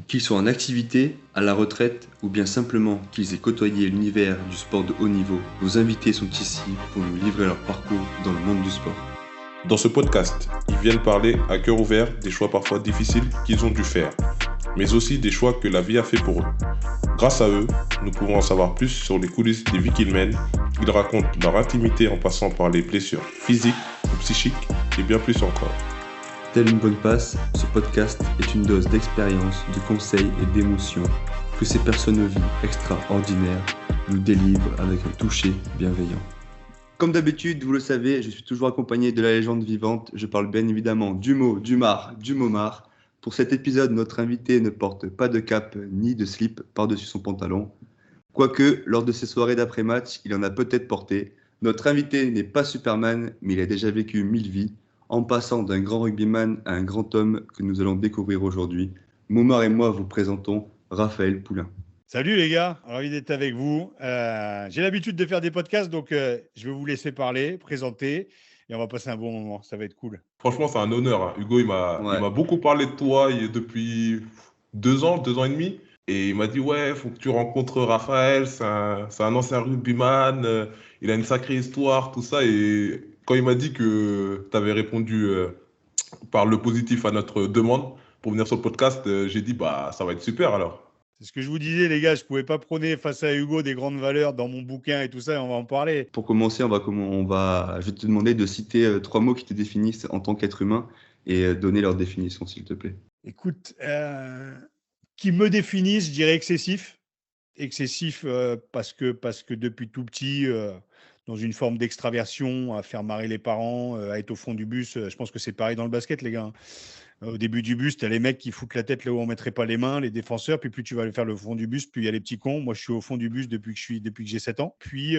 Qu'ils soient en activité, à la retraite ou bien simplement qu'ils aient côtoyé l'univers du sport de haut niveau, nos invités sont ici pour nous livrer leur parcours dans le monde du sport. Dans ce podcast, ils viennent parler à cœur ouvert des choix parfois difficiles qu'ils ont dû faire, mais aussi des choix que la vie a fait pour eux. Grâce à eux, nous pouvons en savoir plus sur les coulisses des vies qu'ils mènent. Ils racontent leur intimité en passant par les blessures physiques ou psychiques et bien plus encore. Telle une bonne passe, ce podcast est une dose d'expérience, de conseils et d'émotions que ces personnes aux vies extraordinaires nous délivrent avec un toucher bienveillant. Comme d'habitude, vous le savez, je suis toujours accompagné de la légende vivante. Je parle bien évidemment du mot, du mar, du momar. Pour cet épisode, notre invité ne porte pas de cape ni de slip par-dessus son pantalon. Quoique, lors de ses soirées d'après-match, il en a peut-être porté. Notre invité n'est pas Superman, mais il a déjà vécu 1000 vies, en passant d'un grand rugbyman à un grand homme que nous allons découvrir aujourd'hui. Momar et moi vous présentons Raphaël Poulain. Salut les gars, ravi d'être avec vous. J'ai l'habitude de faire des podcasts, donc je vais vous laisser parler, présenter, et on va passer un bon moment, ça va être cool. Franchement, c'est un honneur, hein. Hugo, il m'a beaucoup parlé de toi depuis 2 ans et demi. Et il m'a dit, ouais, faut que tu rencontres Raphaël, c'est un ancien rugbyman, il a une sacrée histoire, tout ça. Et quand il m'a dit que tu avais répondu par le positif à notre demande pour venir sur le podcast, j'ai dit, bah, ça va être super alors. C'est ce que je vous disais les gars, je ne pouvais pas prôner face à Hugo des grandes valeurs dans mon bouquin et tout ça, on va en parler. Pour commencer, je vais te demander de citer 3 mots qui te définissent en tant qu'être humain et donner leur définition, s'il te plaît. Écoute, qui me définissent, je dirais excessif. Excessif parce que depuis tout petit, dans une forme d'extraversion, à faire marrer les parents, à être au fond du bus. Je pense que c'est pareil dans le basket, les gars. Au début du bus, tu as les mecs qui foutent la tête là où on ne mettrait pas les mains, les défenseurs. Puis plus tu vas aller faire le fond du bus, plus il y a les petits cons. Moi, je suis au fond du bus depuis que j'ai 7 ans. Puis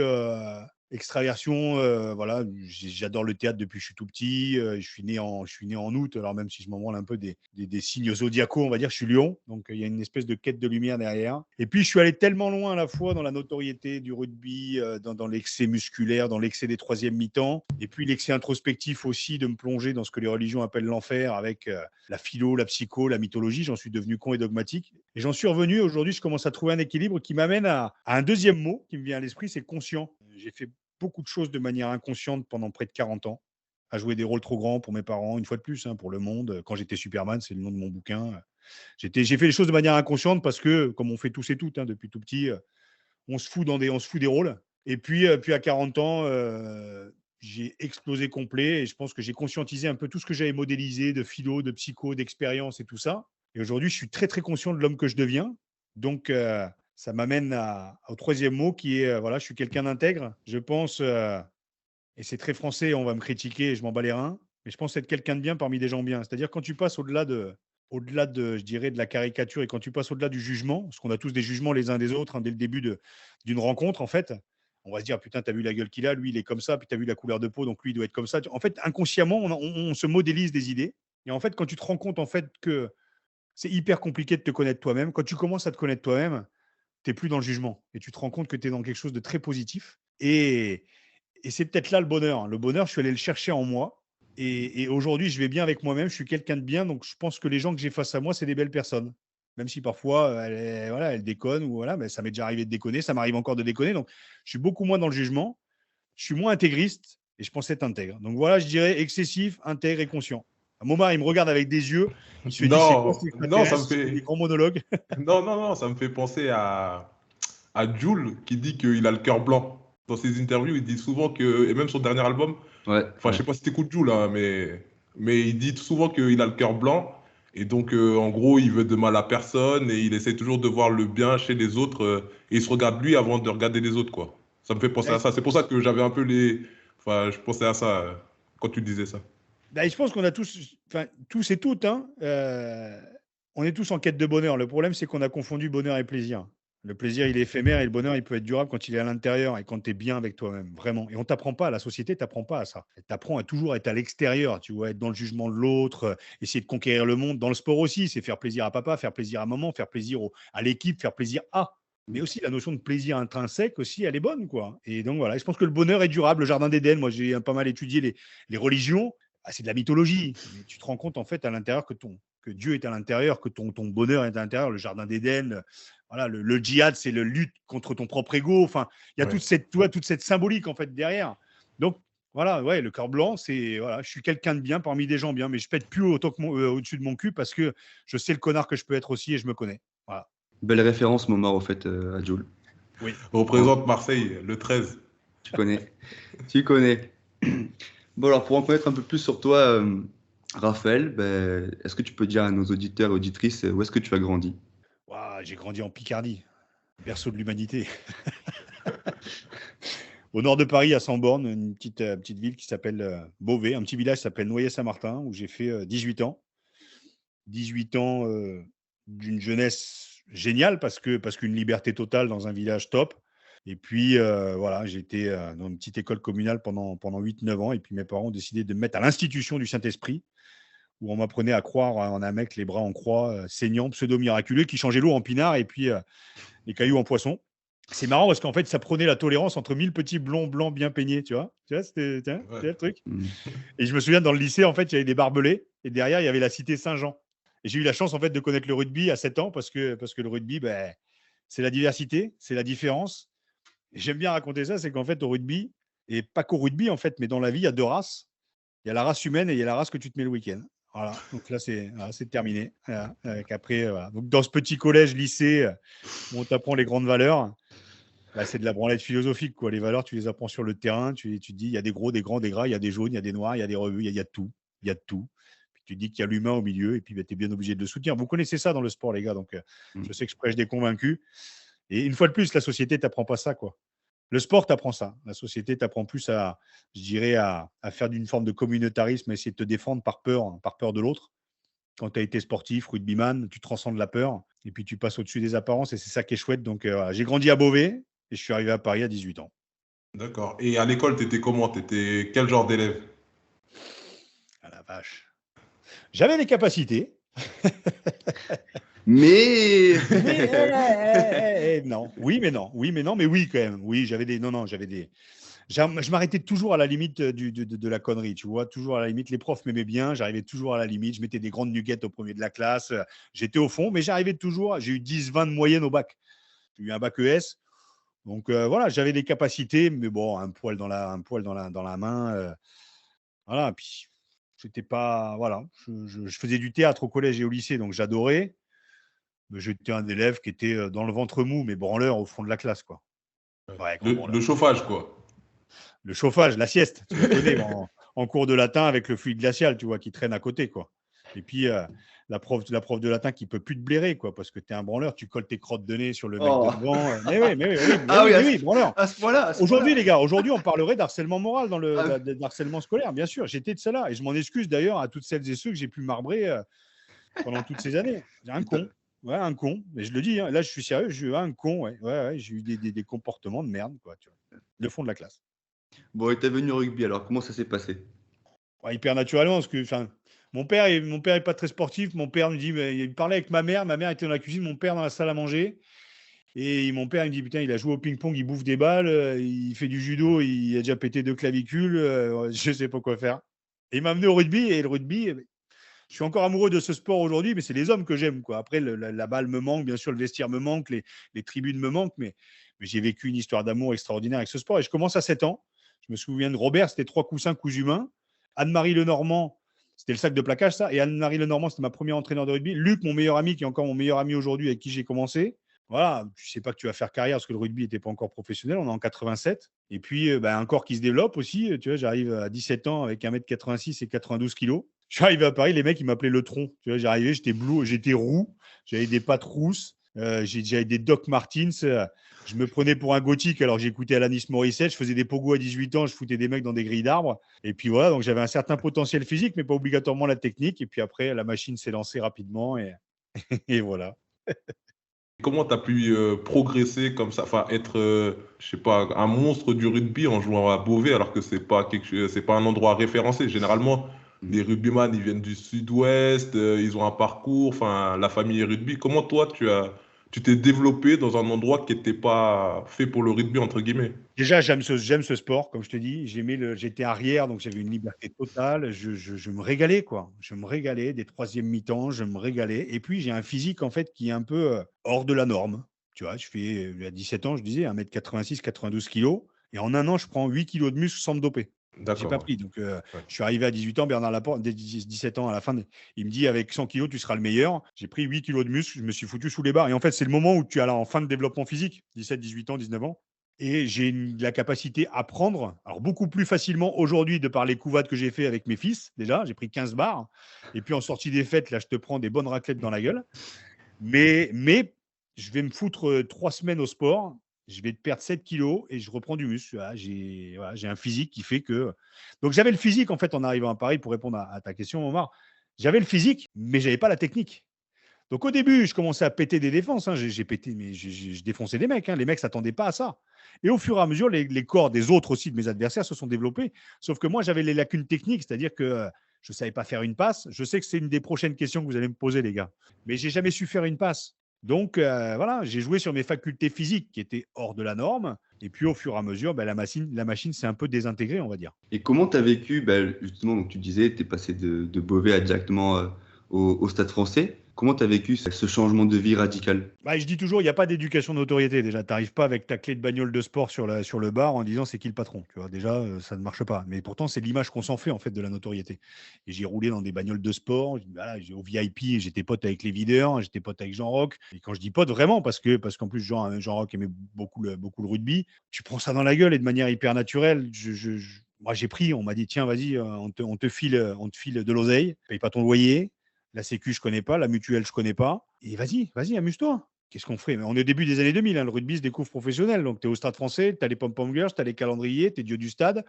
extraversion, voilà, j'adore le théâtre depuis que je suis tout petit. Je suis né en août, alors même si je m'en branle un peu des signes zodiacaux, on va dire, je suis lion. Donc il y a une espèce de quête de lumière derrière. Et puis je suis allé tellement loin à la fois dans la notoriété du rugby, dans l'excès musculaire, dans l'excès des troisièmes mi-temps, et puis l'excès introspectif aussi de me plonger dans ce que les religions appellent l'enfer avec la philo, la psycho, la mythologie. J'en suis devenu con et dogmatique. Et j'en suis revenu. Aujourd'hui, je commence à trouver un équilibre qui m'amène à un deuxième mot qui me vient à l'esprit, c'est conscient. J'ai fait beaucoup de choses de manière inconsciente pendant près de 40 ans, à jouer des rôles trop grands pour mes parents, une fois de plus, pour le monde. Quand j'étais Superman, c'est le nom de mon bouquin. J'ai fait les choses de manière inconsciente parce que, comme on fait tous et toutes, depuis tout petit, on se fout des rôles. Et puis à 40 ans, j'ai explosé complet et je pense que j'ai conscientisé un peu tout ce que j'avais modélisé de philo, de psycho, d'expérience et tout ça. Et aujourd'hui, je suis très, très conscient de l'homme que je deviens. Donc, ça m'amène au troisième mot qui est, voilà, je suis quelqu'un d'intègre. Je pense, et c'est très français, on va me critiquer et je m'en bats les reins, mais je pense être quelqu'un de bien parmi des gens bien. C'est-à-dire quand tu passes au-delà de, je dirais, de la caricature et quand tu passes au-delà du jugement, parce qu'on a tous des jugements les uns des autres dès le début d'une rencontre, en fait, on va se dire, putain, t'as vu la gueule qu'il a, lui, il est comme ça, puis t'as vu la couleur de peau, donc lui, il doit être comme ça. En fait, inconsciemment, on se modélise des idées. Et en fait, quand tu te rends compte, en fait, que c'est hyper compliqué de te connaître toi-même, quand tu commences à te connaître toi-même, tu n'es plus dans le jugement et tu te rends compte que tu es dans quelque chose de très positif. Et c'est peut-être là le bonheur. Le bonheur, je suis allé le chercher en moi. Et aujourd'hui, je vais bien avec moi-même. Je suis quelqu'un de bien. Donc, je pense que les gens que j'ai face à moi, c'est des belles personnes. Même si parfois, elles déconnent. Ou voilà, mais ça m'est déjà arrivé de déconner. Ça m'arrive encore de déconner. Donc, je suis beaucoup moins dans le jugement. Je suis moins intégriste et je pense être intègre. Donc, voilà, je dirais excessif, intègre et conscient. Momar, il me regarde avec des yeux. Il se dit, c'est quoi Non, cet non, ça me extraterrestre? fait. Des grands monologues. Non, ça me fait penser à Jul qui dit qu'il a le cœur blanc. Dans ses interviews, il dit souvent que, et même son dernier album, Ouais. enfin, je sais pas si t'écoutes Jul, hein, mais il dit souvent qu'il a le cœur blanc. Et donc, en gros, il veut de mal à personne et il essaie toujours de voir le bien chez les autres. Et il se regarde lui avant de regarder les autres, quoi. Ça me fait penser à ça. C'est pour ça que j'avais un peu les. Enfin, je pensais à ça quand tu disais ça. Bah, je pense qu'on a tous et toutes, on est tous en quête de bonheur. Le problème, c'est qu'on a confondu bonheur et plaisir. Le plaisir, il est éphémère et le bonheur, il peut être durable quand il est à l'intérieur et quand tu es bien avec toi-même, vraiment. Et on t'apprend pas, la société t'apprend pas à ça. Elle t'apprend à toujours être à l'extérieur, tu vois, être dans le jugement de l'autre, essayer de conquérir le monde. Dans le sport aussi, c'est faire plaisir à papa, faire plaisir à maman, faire plaisir à l'équipe, faire plaisir à. Mais aussi, la notion de plaisir intrinsèque aussi, elle est bonne, quoi. Et donc voilà, je pense que le bonheur est durable. Le jardin d'Éden, moi, j'ai pas mal étudié les religions. Ah, c'est de la mythologie. Mais tu te rends compte, en fait, à l'intérieur que que Dieu est à l'intérieur, que ton bonheur est à l'intérieur, le jardin d'Éden. Voilà, le djihad, c'est le lutte contre ton propre ego. Enfin, il y a toute cette symbolique en fait derrière. Donc voilà, ouais, le cœur blanc, c'est voilà, je suis quelqu'un de bien parmi des gens bien, mais je pète plus au-dessus de mon cul parce que je sais le connard que je peux être aussi et je me connais. Voilà. Belle référence, Momar, au fait, à Jules. Oui. Représente Marseille, le 13. Tu connais. Tu connais. Bon, alors pour en connaître un peu plus sur toi, Raphaël, est-ce que tu peux dire à nos auditeurs et auditrices où est-ce que tu as grandi? Wow, j'ai grandi en Picardie, berceau de l'humanité. Au nord de Paris, à Samborne, une petite ville qui s'appelle Beauvais, un petit village qui s'appelle Noyer-Saint-Martin, où j'ai fait 18 ans. 18 ans d'une jeunesse géniale parce qu'une liberté totale dans un village top. Et puis, voilà, j'étais dans une petite école communale pendant 8-9 ans. Et puis, mes parents ont décidé de me mettre à l'institution du Saint-Esprit, où on m'apprenait à croire en un mec, les bras en croix, saignant, pseudo-miraculeux, qui changeait l'eau en pinard et puis les cailloux en poisson. C'est marrant parce qu'en fait, ça prenait la tolérance entre 1000 petits blonds blancs bien peignés, tu vois. C'était le truc. Et je me souviens, dans le lycée, en fait, il y avait des barbelés et derrière, il y avait la cité Saint-Jean. Et j'ai eu la chance, en fait, de connaître le rugby à 7 ans parce que le rugby, c'est la diversité, c'est la différence. Et j'aime bien raconter ça, c'est qu'en fait, au rugby, et pas qu'au rugby, en fait, mais dans la vie, il y a 2 races. Il y a la race humaine et il y a la race que tu te mets le week-end. Voilà, donc là, c'est terminé. Voilà. Après, voilà. Donc, dans ce petit collège, lycée, où on t'apprend les grandes valeurs, c'est de la branlette philosophique, quoi. Les valeurs, tu les apprends sur le terrain. Tu te dis, il y a des gros, des grands, des gras, il y a des jaunes, il y a des noirs, il y a des revues, il y a de tout. Il y a de tout. Puis tu te dis qu'il y a l'humain au milieu et puis tu es bien obligé de le soutenir. Vous connaissez ça dans le sport, les gars. Donc, je sais que je prêche des convaincus. Et une fois de plus, la société ne t'apprend pas ça, quoi. Le sport t'apprend ça. La société t'apprend plus à faire d'une forme de communautarisme, à essayer de te défendre par peur de l'autre. Quand tu as été sportif, rugbyman, tu transcendes la peur et puis tu passes au-dessus des apparences et c'est ça qui est chouette. Donc, j'ai grandi à Beauvais et je suis arrivé à Paris à 18 ans. D'accord. Et à l'école, tu étais comment? Tu étais quel genre d'élève? Ah la vache. J'avais des capacités. Mais non. Oui, mais non. Oui, mais non. Mais oui, quand même. Oui, j'avais des. Je m'arrêtais toujours à la limite de la connerie, tu vois. Toujours à la limite. Les profs m'aimaient bien. J'arrivais toujours à la limite. Je mettais des grandes nuggets au premier de la classe. J'étais au fond, mais j'arrivais toujours. J'ai eu 10-20 de moyenne au bac. J'ai eu un bac ES. Donc voilà, j'avais des capacités, mais bon, un poil dans la main. Voilà. Puis j'étais pas. Voilà. Je faisais du théâtre au collège et au lycée, donc j'adorais. Mais j'étais un élève qui était dans le ventre mou, mais branleur au fond de la classe, quoi. Ouais, Le chauffage, quoi. Le chauffage, la sieste, tu la connais en cours de latin avec le fluide glacial, tu vois, qui traîne à côté, quoi. Et puis la prof de latin qui peut plus te blairer, quoi, parce que tu es un branleur, tu colles tes crottes de nez sur le mec de devant. Mais oui, branleur. À ce point-là. Aujourd'hui, les gars, on parlerait d'harcèlement moral dans d'harcèlement scolaire, bien sûr. J'étais de cela. Et je m'en excuse d'ailleurs à toutes celles et ceux que j'ai pu marbrer pendant toutes ces années. J'ai un con. Ouais, un con. Mais je le dis, hein, là, je suis sérieux, j'ai eu un con. Ouais, j'ai eu des comportements de merde, quoi, tu vois, le fond de la classe. Bon, et t'es venu au rugby, alors comment ça s'est passé? Ouais, hyper naturellement, parce que mon père est pas très sportif. Mon père me dit, mais il parlait avec ma mère était dans la cuisine, mon père dans la salle à manger. Et mon père il me dit, putain, il a joué au ping-pong, il bouffe des balles, il fait du judo, il a déjà pété 2 clavicules, je sais pas quoi faire. Et il m'a amené au rugby, et le rugby, je suis encore amoureux de ce sport aujourd'hui, mais c'est les hommes que j'aime, quoi. Après, la balle me manque, bien sûr, le vestiaire me manque, les tribunes me manquent, mais j'ai vécu une histoire d'amour extraordinaire avec ce sport. Et je commence à 7 ans. Je me souviens de Robert, c'était 3 coussins, coups humains. Anne-Marie Lenormand, c'était le sac de plaquage, ça. Et Anne-Marie Lenormand, c'était ma première entraîneur de rugby. Luc, mon meilleur ami, qui est encore mon meilleur ami aujourd'hui, avec qui j'ai commencé. Voilà, tu sais pas que tu vas faire carrière parce que le rugby n'était pas encore professionnel. On est en 87. Et puis, un corps qui se développe aussi. Tu vois, j'arrive à 17 ans avec 1m86 et 92 kilos. Je suis arrivé à Paris, les mecs, ils m'appelaient le tronc. Tu vois, j'arrivais, j'étais bleu, j'étais roux, j'avais des pattes rousses, j'avais des Doc Martens. Je me prenais pour un gothique alors que j'écoutais Alanis Morissette. Je faisais des pogos à 18 ans, je foutais des mecs dans des grilles d'arbres. Et puis voilà, donc j'avais un certain potentiel physique, mais pas obligatoirement la technique. Et puis après, la machine s'est lancée rapidement et, et voilà. Comment tu as pu progresser comme ça, enfin être, je sais pas, un monstre du rugby en jouant à Beauvais alors que c'est pas un endroit référencé. Généralement, les rugbyman, ils viennent du sud-ouest, ils ont un parcours, enfin la famille rugby. Comment toi tu as tu t'es développé dans un endroit qui n'était pas fait pour le rugby, entre guillemets. Déjà, j'aime ce sport, comme je te dis. J'étais arrière, donc j'avais une liberté totale. Je me régalais, quoi. Je me régalais des troisièmes mi-temps, je me régalais. Et puis, j'ai un physique, en fait, qui est un peu hors de la norme. Tu vois, je fais, à 17 ans, je disais, 1m86, 92 kilos. Et en un an, je prends 8 kilos de muscle sans me doper. J'ai pas D'accord, pris. Donc, ouais. je suis arrivé à 18 ans, Bernard Laporte, dès 17 ans, à la fin, il me dit, avec 100 kilos, tu seras le meilleur. J'ai pris 8 kilos de muscle, je me suis foutu sous les barres. Et en fait, c'est le moment où tu es en fin de développement physique, 17, 18 ans, 19 ans. Et j'ai la capacité à prendre, alors beaucoup plus facilement aujourd'hui de par les couvades que j'ai fait avec mes fils, déjà, j'ai pris 15 barres. Et puis en sortie des fêtes, là, je te prends des bonnes raclettes dans la gueule. Mais je vais me foutre 3 semaines au sport, je vais perdre 7 kilos et je reprends du muscle. J'ai un physique qui fait que. Donc j'avais le physique, en fait, en arrivant à Paris, pour répondre à ta question, Omar. J'avais le physique, mais je n'avais pas la technique. Donc au début, je commençais à péter des défenses. J'ai pété, mais je défonçais des mecs. Les mecs ne s'attendaient pas à ça. Et au fur et à mesure, les corps des autres aussi, de mes adversaires, se sont développés. Sauf que moi, j'avais les lacunes techniques, c'est-à-dire que je ne savais pas faire une passe. Je sais que c'est une des prochaines questions que vous allez me poser, les gars. Mais je n'ai jamais su faire une passe. Donc voilà, j'ai joué sur mes facultés physiques qui étaient hors de la norme. Et puis au fur et à mesure, la machine s'est un peu désintégrée, on va dire. Et comment tu as vécu, justement, donc tu disais, tu es passé de Beauvais à directement au Stade Français. Comment tu as vécu ce changement de vie radical? Je dis toujours, il n'y a pas d'éducation de notoriété. Déjà, tu n'arrives pas avec ta clé de bagnole de sport sur le bar en disant c'est qui le patron. Tu vois, déjà, ça ne marche pas. Mais pourtant, c'est l'image qu'on s'en fait, en fait, de la notoriété. Et j'ai roulé dans des bagnoles de sport. Voilà, au VIP, j'étais pote avec les videurs, j'étais pote avec Jean Roch. Et quand je dis pote, vraiment, parce qu'en plus, Jean Roch aimait beaucoup le rugby, tu prends ça dans la gueule et de manière hyper naturelle. Moi, j'ai pris, on m'a dit tiens, vas-y, on te file de l'oseille, paye pas ton loyer. La Sécu, je connais pas. La Mutuelle, je connais pas. Et vas-y, amuse-toi. Qu'est-ce qu'on ferait? Mais on est au début des années 2000. Le rugby se découvre professionnel. Donc, tu es au Stade Français, tu as les pom-pom girls, tu as les calendriers, tu es dieu du stade.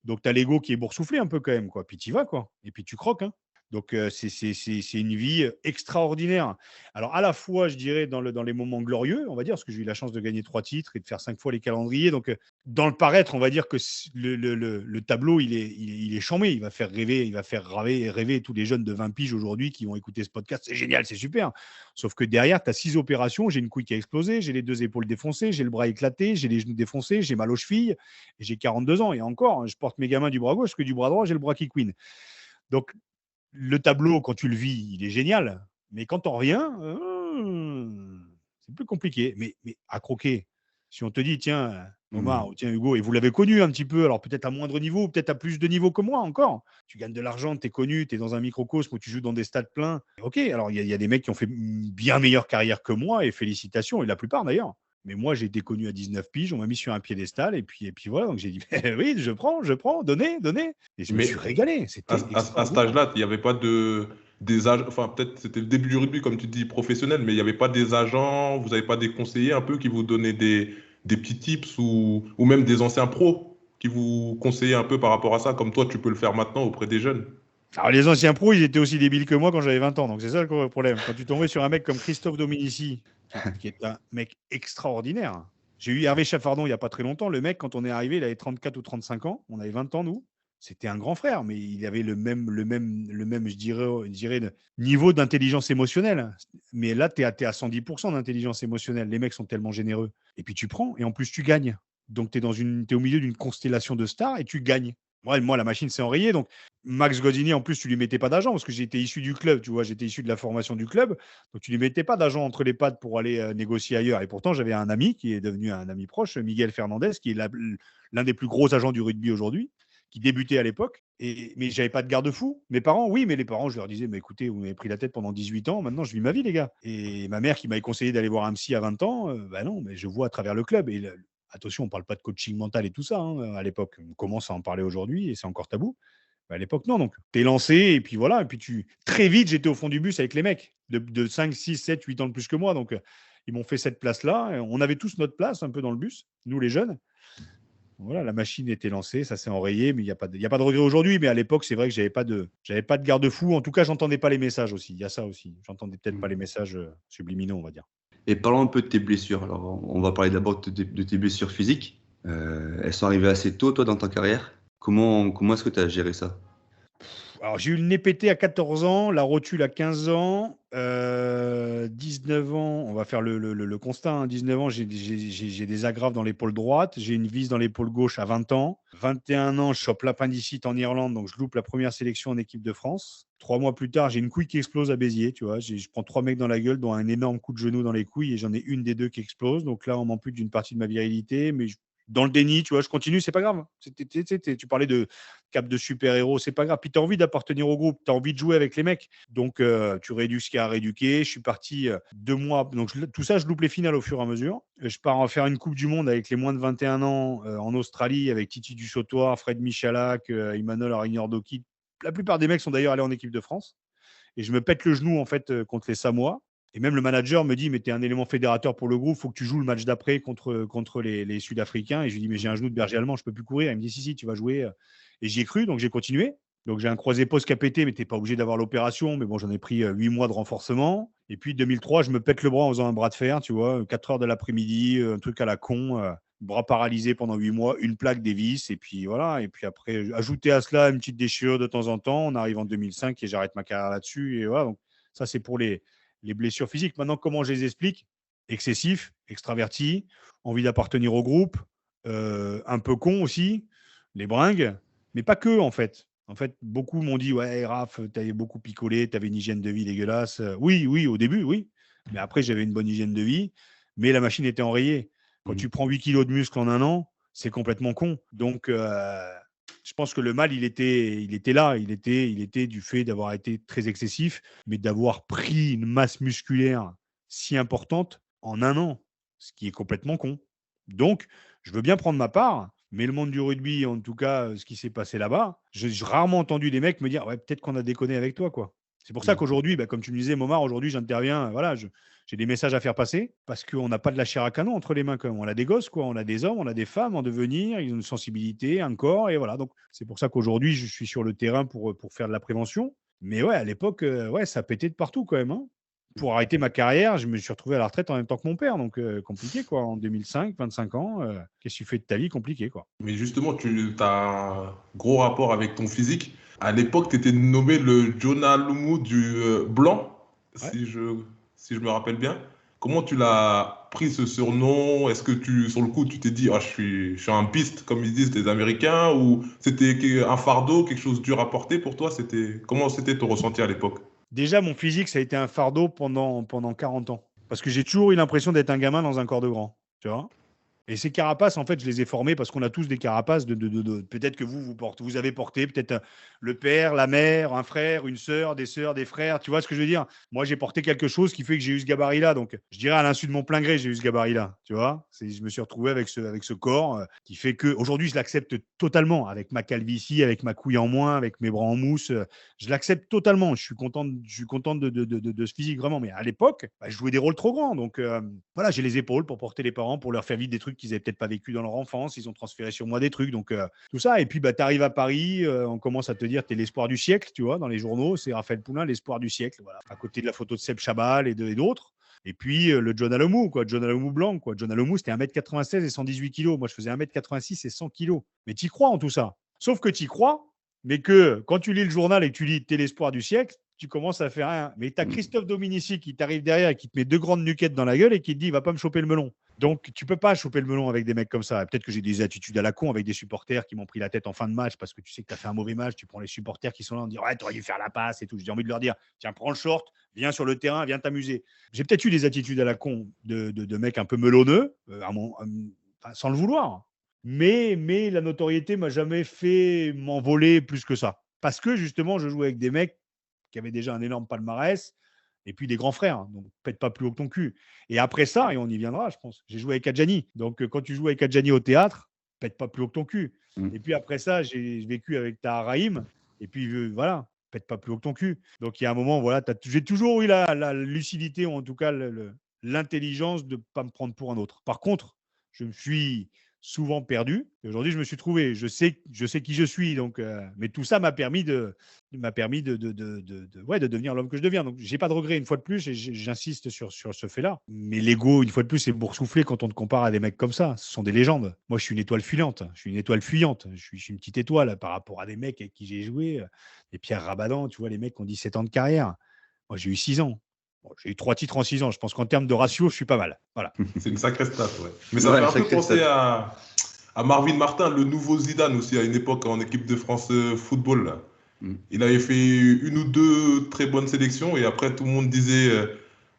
Donc, tu as l'ego qui est boursouflé un peu quand même, quoi. Puis tu y vas, quoi. Et puis tu croques, hein. Donc, c'est une vie extraordinaire. Alors, à la fois, je dirais, dans les moments glorieux, on va dire, parce que j'ai eu la chance de gagner 3 titres et de faire 5 fois les calendriers. Donc, dans le paraître, on va dire que le tableau, il est chambé. Il va faire rêver tous les jeunes de 20 piges aujourd'hui qui vont écouter ce podcast. C'est génial, c'est super. Sauf que derrière, tu as 6 opérations. J'ai une couille qui a explosé, j'ai les 2 épaules défoncées, j'ai le bras éclaté, j'ai les genoux défoncés, j'ai mal aux chevilles et j'ai 42 ans. Et encore, je porte mes gamins du bras gauche parce que du bras droit, j'ai le bras qui couine. Donc, le tableau, quand tu le vis, il est génial. Mais quand on revient, c'est plus compliqué. Mais à croquer, si on te dit, tiens, Omar, ou tiens, Hugo, et vous l'avez connu un petit peu, alors peut-être à moindre niveau, peut-être à plus de niveau que moi encore. Tu gagnes de l'argent, tu es connu, tu es dans un microcosme où tu joues dans des stades pleins. Ok, alors il y a des mecs qui ont fait une bien meilleure carrière que moi, et félicitations, et la plupart d'ailleurs. Mais moi, j'ai été connu à 19 piges, on m'a mis sur un piédestal, et puis voilà, donc j'ai dit, oui, je prends, donnez. Et je me suis régalé. C'était à cet âge-là, il n'y avait pas des agents, enfin peut-être c'était le début du rugby, comme tu dis, professionnel, mais il n'y avait pas des agents, vous n'avez pas des conseillers un peu qui vous donnaient des petits tips ou même des anciens pros qui vous conseillaient un peu par rapport à ça, comme toi, tu peux le faire maintenant auprès des jeunes. Alors, les anciens pros, ils étaient aussi débiles que moi quand j'avais 20 ans. Donc, c'est ça le problème. Quand tu tombais sur un mec comme Christophe Dominici, qui est un mec extraordinaire. J'ai eu Hervé Chaffardon il n'y a pas très longtemps. Le mec, quand on est arrivé, il avait 34 ou 35 ans. On avait 20 ans, nous. C'était un grand frère, mais il avait le même je dirais, niveau d'intelligence émotionnelle. Mais là, tu es à 110% d'intelligence émotionnelle. Les mecs sont tellement généreux. Et puis, tu prends, et en plus, tu gagnes. Donc, tu es au milieu d'une constellation de stars et tu gagnes. Moi, la machine s'est enrayée. Donc, Max Godini, en plus, tu lui mettais pas d'argent parce que j'étais issu du club, tu vois, j'étais issu de la formation du club. Donc, tu lui mettais pas d'argent entre les pattes pour aller négocier ailleurs. Et pourtant, j'avais un ami qui est devenu un ami proche, Miguel Fernandez, qui est l'un des plus gros agents du rugby aujourd'hui, qui débutait à l'époque. Mais j'avais pas de garde-fou. Mes parents, oui, mais les parents, je leur disais, mais écoutez, vous m'avez pris la tête pendant 18 ans, maintenant je vis ma vie, les gars. Et ma mère qui m'avait conseillé d'aller voir un psy à 20 ans, non, mais je vois à travers le club. Et attention, on ne parle pas de coaching mental et tout ça à l'époque. On commence à en parler aujourd'hui et c'est encore tabou. À l'époque, non. Donc, tu es lancé et puis voilà. Et puis, très vite, j'étais au fond du bus avec les mecs de 5, 6, 7, 8 ans de plus que moi. Donc, ils m'ont fait cette place-là. On avait tous notre place un peu dans le bus, nous les jeunes. Voilà, la machine était lancée, ça s'est enrayé, mais il n'y a pas de regret aujourd'hui. Mais à l'époque, c'est vrai que j'avais pas de garde-fou. En tout cas, j'entendais pas les messages aussi. Il y a ça aussi. J'entendais peut-être pas les messages subliminaux, on va dire. Et parlons un peu de tes blessures. Alors, on va parler d'abord de tes blessures physiques. Elles sont arrivées assez tôt, toi, dans ta carrière. Comment est-ce que tu as géré ça? Alors, j'ai eu le nez pété à 14 ans, la rotule à 15 ans, 19 ans, on va faire le constat, hein, 19 ans, j'ai des agrafes dans l'épaule droite, j'ai une vis dans l'épaule gauche à 20 ans, 21 ans, je chope l'appendicite en Irlande, donc je loupe la première sélection en équipe de France. 3 mois plus tard, j'ai une couille qui explose à Béziers, tu vois, je prends 3 mecs dans la gueule, dont un énorme coup de genou dans les couilles, et j'en ai une des deux qui explose, donc là, on m'ampute d'une partie de ma virilité, mais dans le déni, tu vois, je continue, c'est pas grave. Tu parlais de cap de super-héros, c'est pas grave. Puis tu as envie d'appartenir au groupe, tu as envie de jouer avec les mecs. Donc, tu rééduques ce qu'il y a à rééduquer. Je suis parti 2 mois. Donc, tout ça, je loupe les finales au fur et à mesure. Je pars en faire une Coupe du Monde avec les moins de 21 ans en Australie, avec Titi Dussautoir, Fred Michalak, Emmanuel Arignordoki. La plupart des mecs sont d'ailleurs allés en équipe de France. Et je me pète le genou, en fait, contre les Samoa. Et même le manager me dit, mais tu es un élément fédérateur pour le groupe, il faut que tu joues le match d'après contre les Sud-Africains. Et je lui dis, mais j'ai un genou de berger allemand, je ne peux plus courir. Il me dit, si, tu vas jouer. Et j'y ai cru, donc j'ai continué. Donc j'ai un croisé poste qui a pété, mais tu n'es pas obligé d'avoir l'opération. Mais bon, j'en ai pris 8 mois de renforcement. Et puis 2003, je me pète le bras en faisant un bras de fer, tu vois, 4 heures de l'après-midi, un truc à la con, bras paralysé pendant 8 mois, une plaque, des vis. Et puis voilà. Et puis après, ajouter à cela une petite déchirure de temps en temps. On arrive en 2005 et j'arrête ma carrière là-dessus. Et voilà, donc ça, c'est pour les blessures physiques. Maintenant, comment je les explique? Excessif, extraverti, envie d'appartenir au groupe, un peu con aussi, les bringues, mais pas que en fait. En fait, beaucoup m'ont dit, ouais, Raph, t'avais beaucoup picolé, t'avais une hygiène de vie dégueulasse. Oui, oui, au début, oui. Mais après, j'avais une bonne hygiène de vie, mais la machine était enrayée. Quand tu prends 8 kilos de muscle en un an, c'est complètement con. Donc, je pense que le mal, il était là. Il était du fait d'avoir été très excessif, mais d'avoir pris une masse musculaire si importante en un an, ce qui est complètement con. Donc, je veux bien prendre ma part, mais le monde du rugby, en tout cas, ce qui s'est passé là-bas, j'ai rarement entendu des mecs me dire, ouais, peut-être qu'on a déconné avec toi, quoi. C'est pour ça qu'aujourd'hui, comme tu me disais, Momar, aujourd'hui, j'interviens, voilà, j'ai des messages à faire passer parce qu'on n'a pas de la chair à canon entre les mains, quand même. On a des gosses, quoi. On a des hommes, on a des femmes en devenir, ils ont une sensibilité, un corps, et voilà. Donc, c'est pour ça qu'aujourd'hui, je suis sur le terrain pour faire de la prévention. Mais ouais, à l'époque, ouais, ça pétait de partout, quand même, hein. Pour arrêter ma carrière, je me suis retrouvé à la retraite en même temps que mon père. Donc, compliqué, quoi. En 2005, 25 ans, qu'est-ce que tu fais de ta vie? Compliqué, quoi. Mais justement, tu as un gros rapport avec ton physique. À l'époque, tu étais nommé le Jonah Lomu du blanc, Ouais. si je me rappelle bien. Comment tu l'as pris ce surnom? Est-ce que sur le coup, tu t'es dit, ah, je suis un piste, comme ils disent les Américains, ou c'était un fardeau, quelque chose de dur à porter pour toi? Comment c'était ton ressenti à l'époque? Déjà, mon physique, ça a été un fardeau pendant 40 ans. Parce que j'ai toujours eu l'impression d'être un gamin dans un corps de grand. Tu vois? Et ces carapaces, en fait, je les ai formées parce qu'on a tous des carapaces peut-être que vous avez porté, peut-être le père, la mère, un frère, une sœur, des frères. Tu vois ce que je veux dire? Moi, j'ai porté quelque chose qui fait que j'ai eu ce gabarit-là. Donc, je dirais à l'insu de mon plein gré, j'ai eu ce gabarit-là. Tu vois? Je me suis retrouvé avec ce corps qui fait que aujourd'hui, je l'accepte totalement avec ma calvitie, avec ma couille en moins, avec mes bras en mousse. Je l'accepte totalement. Je suis content de ce physique, vraiment. Mais à l'époque, je jouais des rôles trop grands. Donc, voilà, j'ai les épaules pour porter les parents, pour leur faire vivre des trucs qu'ils n'avaient peut-être pas vécu dans leur enfance. Ils ont transféré sur moi des trucs. Donc, tout ça. Et puis, tu arrives à Paris, on commence à te dire, tu es l'espoir du siècle, tu vois, dans les journaux. C'est Raphaël Poulain, l'espoir du siècle. Voilà. À côté de la photo de Seb Chabal et d'autres. Et puis, le John Alomou, quoi. John Alomou blanc, quoi. John Alomou, c'était 1m96 et 118 kg. Moi, je faisais 1m86 et 100 kg. Mais tu crois en tout ça. Sauf que tu crois, mais que quand tu lis le journal et que tu lis T'es l'espoir du siècle, tu commences à faire rien. Mais tu as Christophe Dominici qui t'arrive derrière et qui te met 2 grandes nuquettes dans la gueule et qui te dit, va pas me choper le melon. Donc, tu peux pas choper le melon avec des mecs comme ça. Peut-être que j'ai des attitudes à la con avec des supporters qui m'ont pris la tête en fin de match parce que tu sais que tu as fait un mauvais match. Tu prends les supporters qui sont là en disant, ouais, tu aurais dû faire la passe et tout. J'ai envie de leur dire, tiens, prends le short, viens sur le terrain, viens t'amuser. J'ai peut-être eu des attitudes à la con de mecs un peu melonneux, sans le vouloir. Mais la notoriété m'a jamais fait m'envoler plus que ça. Parce que justement, je jouais avec des mecs qui avaient déjà un énorme palmarès et puis des grands frères. Donc, pète pas plus haut que ton cul. Et après ça, et on y viendra, je pense, j'ai joué avec Adjani. Donc, quand tu joues avec Adjani au théâtre, pète pas plus haut que ton cul. Et puis après ça, j'ai vécu avec Tahar Rahim. Et puis, voilà, pète pas plus haut que ton cul. Donc, il y a un moment, voilà, j'ai toujours eu la lucidité, ou en tout cas l'intelligence de ne pas me prendre pour un autre. Par contre, je me suis souvent perdu. Et aujourd'hui, je me suis trouvé. Je sais qui je suis. Donc, mais tout ça m'a permis de devenir l'homme que je deviens. Donc, j'ai pas de regret une fois de plus. Et j'insiste sur ce fait-là. Mais l'ego, une fois de plus, c'est boursouflé quand on te compare à des mecs comme ça. Ce sont des légendes. Moi, je suis une étoile filante. Je suis une étoile fuyante. Je suis une petite étoile par rapport à des mecs avec qui j'ai joué. Les Pierre Rabadan, tu vois, les mecs qui ont 17 ans de carrière. Moi, j'ai eu 6 ans. Bon, j'ai eu 3 titres en 6 ans. Je pense qu'en termes de ratio, je suis pas mal. Voilà. C'est une sacrée stat, ouais. Mais ça me fait un peu penser à Marvin Martin, le nouveau Zidane aussi, à une époque en équipe de France football. Là. Il avait fait une ou deux très bonnes sélections et après tout le monde disait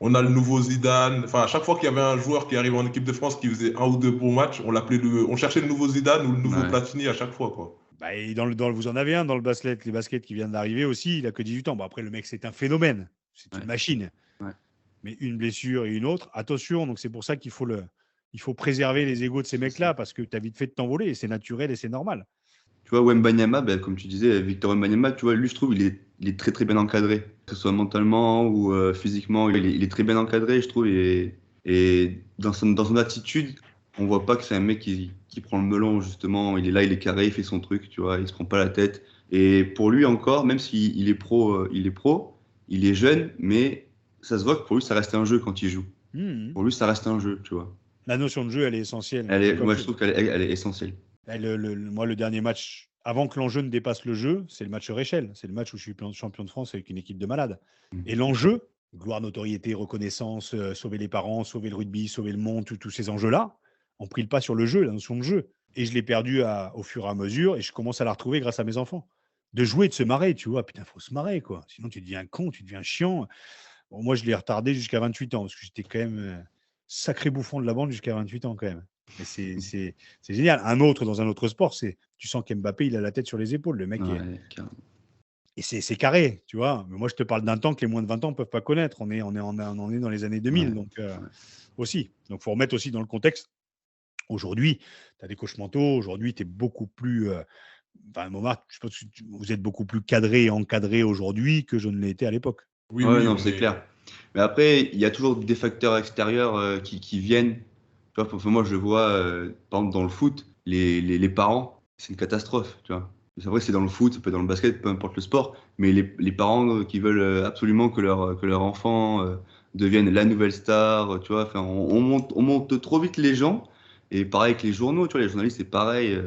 on a le nouveau Zidane. Enfin, à chaque fois qu'il y avait un joueur qui arrivait en équipe de France qui faisait un ou deux bons matchs, on cherchait le nouveau Zidane ou le nouveau Platini à chaque fois, quoi. Bah, et vous en avez un dans le basket, les baskets qui viennent d'arriver aussi, il a que 18 ans. Bon, après, le mec, c'est un phénomène, c'est une machine. Ouais. Mais une blessure et une autre, attention. Donc, c'est pour ça qu'il faut préserver les égos de ces mecs-là parce que tu as vite fait de t'envoler et c'est naturel et c'est normal. Tu vois, Wembanyama, comme tu disais, Victor Wembanyama, tu vois, lui, je trouve, il est très, très bien encadré. Que ce soit mentalement ou physiquement, il est très bien encadré, je trouve. Et dans son attitude, on voit pas que c'est un mec qui prend le melon, justement. Il est là, il est carré, il fait son truc, tu vois, il se prend pas la tête. Et pour lui encore, même s'il est pro, il est jeune, mais ça se voit que pour lui, ça reste un jeu quand il joue. Pour lui, ça reste un jeu, tu vois. La notion de jeu, elle est essentielle. Moi, je trouve qu'elle est essentielle. Moi, le dernier match, avant que l'enjeu ne dépasse le jeu, c'est le match Réchelle. C'est le match où je suis champion de France avec une équipe de malades. Et l'enjeu, gloire, notoriété, reconnaissance, sauver les parents, sauver le rugby, sauver le monde, tous ces enjeux-là, ont pris le pas sur le jeu, la notion de jeu. Et je l'ai perdu au fur et à mesure et je commence à la retrouver grâce à mes enfants. De jouer, de se marrer, tu vois. Putain, il faut se marrer, quoi. Sinon, tu deviens con, tu deviens chiant. Bon, moi, je l'ai retardé jusqu'à 28 ans parce que j'étais quand même sacré bouffon de la bande jusqu'à 28 ans, quand même. Mais c'est génial. Un autre dans un autre sport, tu sens qu'Mbappé, il a la tête sur les épaules. Le mec et c'est carré, tu vois. Mais moi, je te parle d'un temps que les moins de 20 ans ne peuvent pas connaître. On est dans les années 2000, donc aussi. Donc, il faut remettre aussi dans le contexte. Aujourd'hui, tu as des coachs mentaux. Aujourd'hui, tu es beaucoup plus. Momar, je pense que vous êtes beaucoup plus cadré et encadré aujourd'hui que je ne l'ai été à l'époque. Oui, non, c'est clair. Mais après, il y a toujours des facteurs extérieurs qui viennent. Tu vois, moi, je vois, par exemple, dans le foot, les parents, c'est une catastrophe, tu vois. C'est vrai, c'est dans le foot, ça peut être dans le basket, peu importe le sport, mais les parents qui veulent absolument que leur enfant devienne la nouvelle star, tu vois. Enfin, on monte trop vite les gens, et pareil avec les journaux, tu vois, les journalistes, c'est pareil.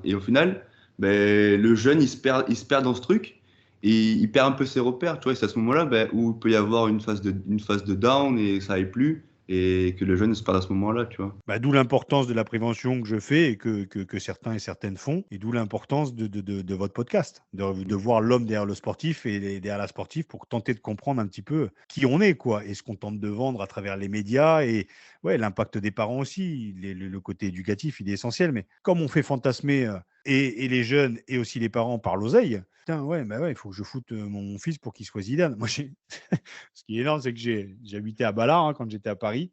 Et au final, le jeune, il se perd dans ce truc. Et il perd un peu ses repères, tu vois, c'est à ce moment-là où il peut y avoir une phase de down et ça aille plus, et que le jeune se perd à ce moment-là, tu vois. D'où l'importance de la prévention que je fais et que certains et certaines font, et d'où l'importance de votre podcast, de voir l'homme derrière le sportif et derrière la sportive pour tenter de comprendre un petit peu qui on est, quoi, et ce qu'on tente de vendre à travers les médias, et l'impact des parents aussi, le côté éducatif, il est essentiel, mais comme on fait fantasmer et les jeunes et aussi les parents par l'oseille, putain, il faut que je foute mon fils pour qu'il soit Zidane. Moi, ce qui est énorme, c'est que j'ai habité à Ballard quand j'étais à Paris.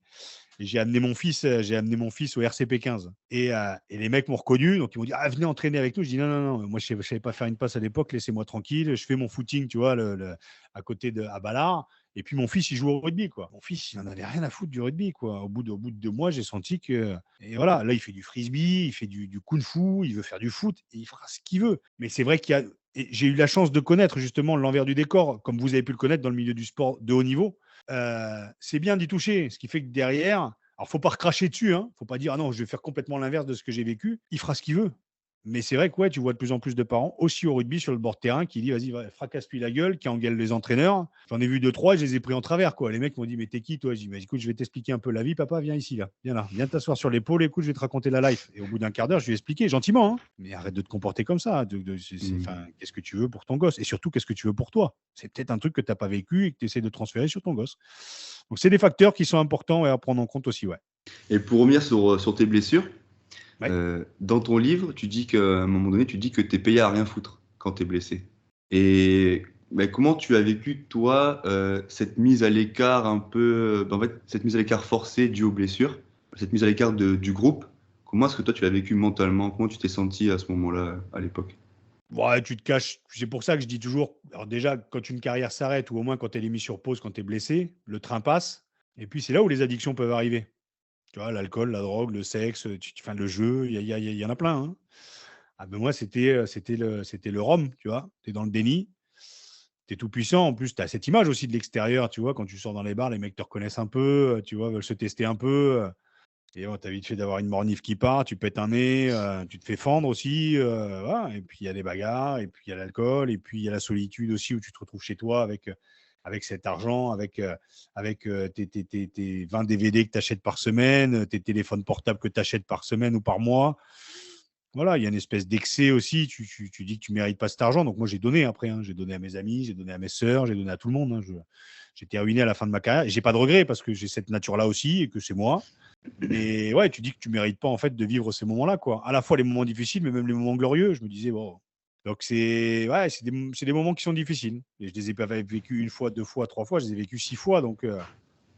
Et j'ai amené mon fils au RCP 15. Et les mecs m'ont reconnu, donc ils m'ont dit venez entraîner avec nous. Je dis non, moi je savais pas faire une passe à l'époque, laissez-moi tranquille. Je fais mon footing, tu vois, à côté à Ballard. Et puis mon fils, il joue au rugby, quoi. Mon fils, il en avait rien à foutre du rugby, quoi. Au bout de 2 mois, j'ai senti que et voilà, là il fait du frisbee, il fait du kung-fu, il veut faire du foot, et il fera ce qu'il veut. Mais c'est vrai j'ai eu la chance de connaître justement l'envers du décor, comme vous avez pu le connaître dans le milieu du sport de haut niveau. C'est bien d'y toucher, ce qui fait que derrière, alors faut pas recracher dessus, faut pas dire non, je vais faire complètement l'inverse de ce que j'ai vécu. Il fera ce qu'il veut. Mais c'est vrai que tu vois de plus en plus de parents, aussi au rugby sur le bord de terrain, qui disent vas-y, fracasse-lui la gueule, qui engueule les entraîneurs. J'en ai vu 2-3, je les ai pris en travers, quoi. Les mecs m'ont dit mais t'es qui toi? Je dis écoute, je vais t'expliquer un peu la vie, papa, viens ici là, viens t'asseoir sur l'épaule, écoute, je vais te raconter la life. Et au bout d'un quart d'heure, je lui ai expliqué gentiment, mais arrête de te comporter comme ça. Qu'est-ce que tu veux pour ton gosse? Et surtout, qu'est-ce que tu veux pour toi? C'est peut-être un truc que t'as pas vécu et que tu essaies de transférer sur ton gosse. Donc c'est des facteurs qui sont importants à prendre en compte aussi, ouais. Et pour revenir sur tes blessures, dans ton livre, tu dis qu'à un moment donné, tu dis que tu es payé à rien foutre quand tu es blessé. Et comment tu as vécu, toi, cette mise à l'écart un peu, en fait, cette mise à l'écart forcée due aux blessures, cette mise à l'écart du groupe? Comment est-ce que toi, tu l'as vécu mentalement? Comment tu t'es senti à ce moment-là, à l'époque? Tu te caches. C'est pour ça que je dis toujours, alors déjà, quand une carrière s'arrête, ou au moins quand elle est mise sur pause, quand tu es blessé, le train passe. Et puis, c'est là où les addictions peuvent arriver. Tu vois, l'alcool, la drogue, le sexe, enfin, le jeu, il y en a plein. Hein. Ah ben moi, c'était le rhum, tu vois. Tu es dans le déni, tu es tout puissant. En plus, tu as cette image aussi de l'extérieur, tu vois. Quand tu sors dans les bars, les mecs te reconnaissent un peu, tu vois, veulent se tester un peu. Et tu as vite fait d'avoir une mornif qui part, tu pètes un nez, tu te fais fendre aussi. Voilà. Et puis il y a des bagarres, et puis il y a l'alcool, et puis il y a la solitude aussi où tu te retrouves chez toi avec cet argent, avec tes 20 DVD que tu achètes par semaine, tes téléphones portables que tu achètes par semaine ou par mois. Voilà, il y a une espèce d'excès aussi. Tu dis que tu ne mérites pas cet argent. Donc moi, j'ai donné après. Hein. J'ai donné à mes amis, j'ai donné à mes sœurs, j'ai donné à tout le monde. Hein. J'étais ruiné à la fin de ma carrière. Et j'ai pas de regrets parce que j'ai cette nature-là aussi et que c'est moi. Mais ouais, tu dis que tu mérites pas en fait de vivre ces moments-là, quoi. À la fois les moments difficiles, mais même les moments glorieux. Je me disais, bon. Donc c'est des moments qui sont difficiles. Et je les ai pas vécus une fois, deux fois, trois fois. Je les ai vécus 6 fois. Donc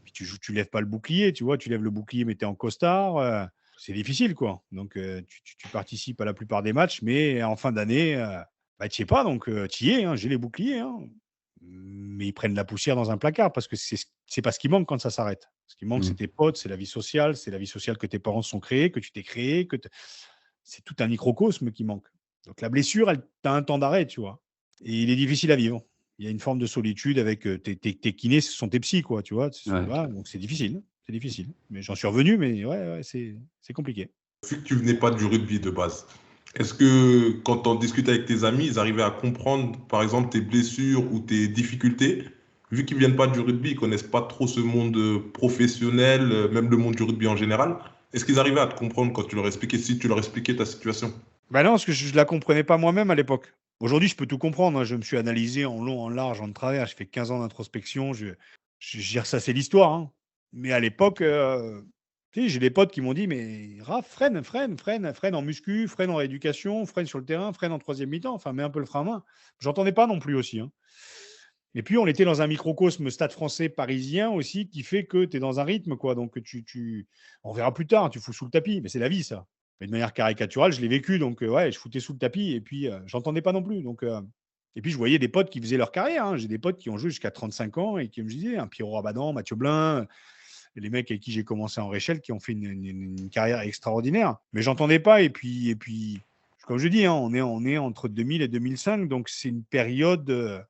puis tu lèves pas le bouclier, tu vois. Tu lèves le bouclier, mais tu es en costard. C'est difficile, quoi. Donc tu participes à la plupart des matchs, mais en fin d'année, bah, tu n'y es pas. Donc tu y es. Hein, j'ai les boucliers. Hein. Mais ils prennent la poussière dans un placard parce que c'est pas ce qui manque quand ça s'arrête. Ce qui manque, c'est tes potes, c'est la vie sociale que tes parents se sont créés, que tu t'es créé, c'est tout un microcosme qui manque. Donc la blessure, elle t'as un temps d'arrêt, tu vois. Et il est difficile à vivre. Il y a une forme de solitude avec tes kinés, ce sont tes psys, quoi, tu vois. Ouais. Voilà, donc c'est difficile. C'est difficile. Mais j'en suis revenu, mais ouais c'est compliqué. Vu que tu venais pas du rugby de base, est-ce que quand on discute avec tes amis, ils arrivaient à comprendre, par exemple, tes blessures ou tes difficultés? Vu qu'ils viennent pas du rugby, ils connaissent pas trop ce monde professionnel, même le monde du rugby en général. Est-ce qu'ils arrivaient à te comprendre quand tu leur expliquais, si tu leur expliquais ta situation? Bah non, parce que je ne la comprenais pas moi-même à l'époque. Aujourd'hui, je peux tout comprendre. Hein. Je me suis analysé en long, en large, en travers. Je fais 15 ans d'introspection. Je dire ça, c'est l'histoire. Hein. Mais à l'époque, tu sais, j'ai des potes qui m'ont dit, mais Raph, freine en muscu, freine en rééducation, freine sur le terrain, freine en troisième mi-temps. Enfin, mets un peu le frein à main. J'entendais pas non plus aussi. Hein. Et puis, on était dans un microcosme stade français parisien aussi qui fait que tu es dans un rythme, quoi. Donc, on verra plus tard, tu fous sous le tapis. Mais c'est la vie, ça. Mais de manière caricaturale, je l'ai vécu. Donc, ouais, je foutais sous le tapis et puis j'entendais pas non plus. Donc, et puis, je voyais des potes qui faisaient leur carrière. Hein. J'ai des potes qui ont joué jusqu'à 35 ans et qui me disaient, un Pierrot Rabadan, Mathieu Blin, les mecs avec qui j'ai commencé en Réchelle qui ont fait une carrière extraordinaire. Mais j'entendais pas. Et puis, comme je dis, hein, on est entre 2000 et 2005. Donc, c'est une période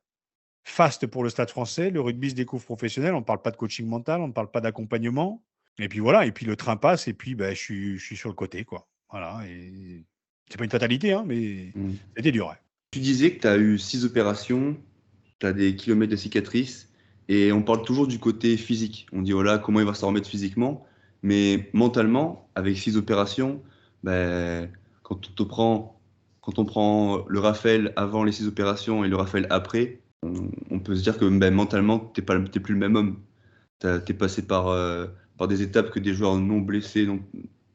faste pour le Stade français. Le rugby se découvre professionnel. On ne parle pas de coaching mental, on ne parle pas d'accompagnement. Et puis voilà, et puis le train passe, et puis je suis sur le côté, quoi. Voilà, et c'est pas une fatalité, hein, mais c'était dur. Ouais. Tu disais que tu as eu 6 opérations, tu as des kilomètres de cicatrices, et on parle toujours du côté physique. On dit, voilà, comment il va s'en remettre physiquement, mais mentalement, avec 6 opérations, ben, quand on prend le Raphaël avant les 6 opérations et le Raphaël après, on peut se dire que ben, mentalement, t'es plus le même homme. T'es passé par des étapes que des joueurs non blessés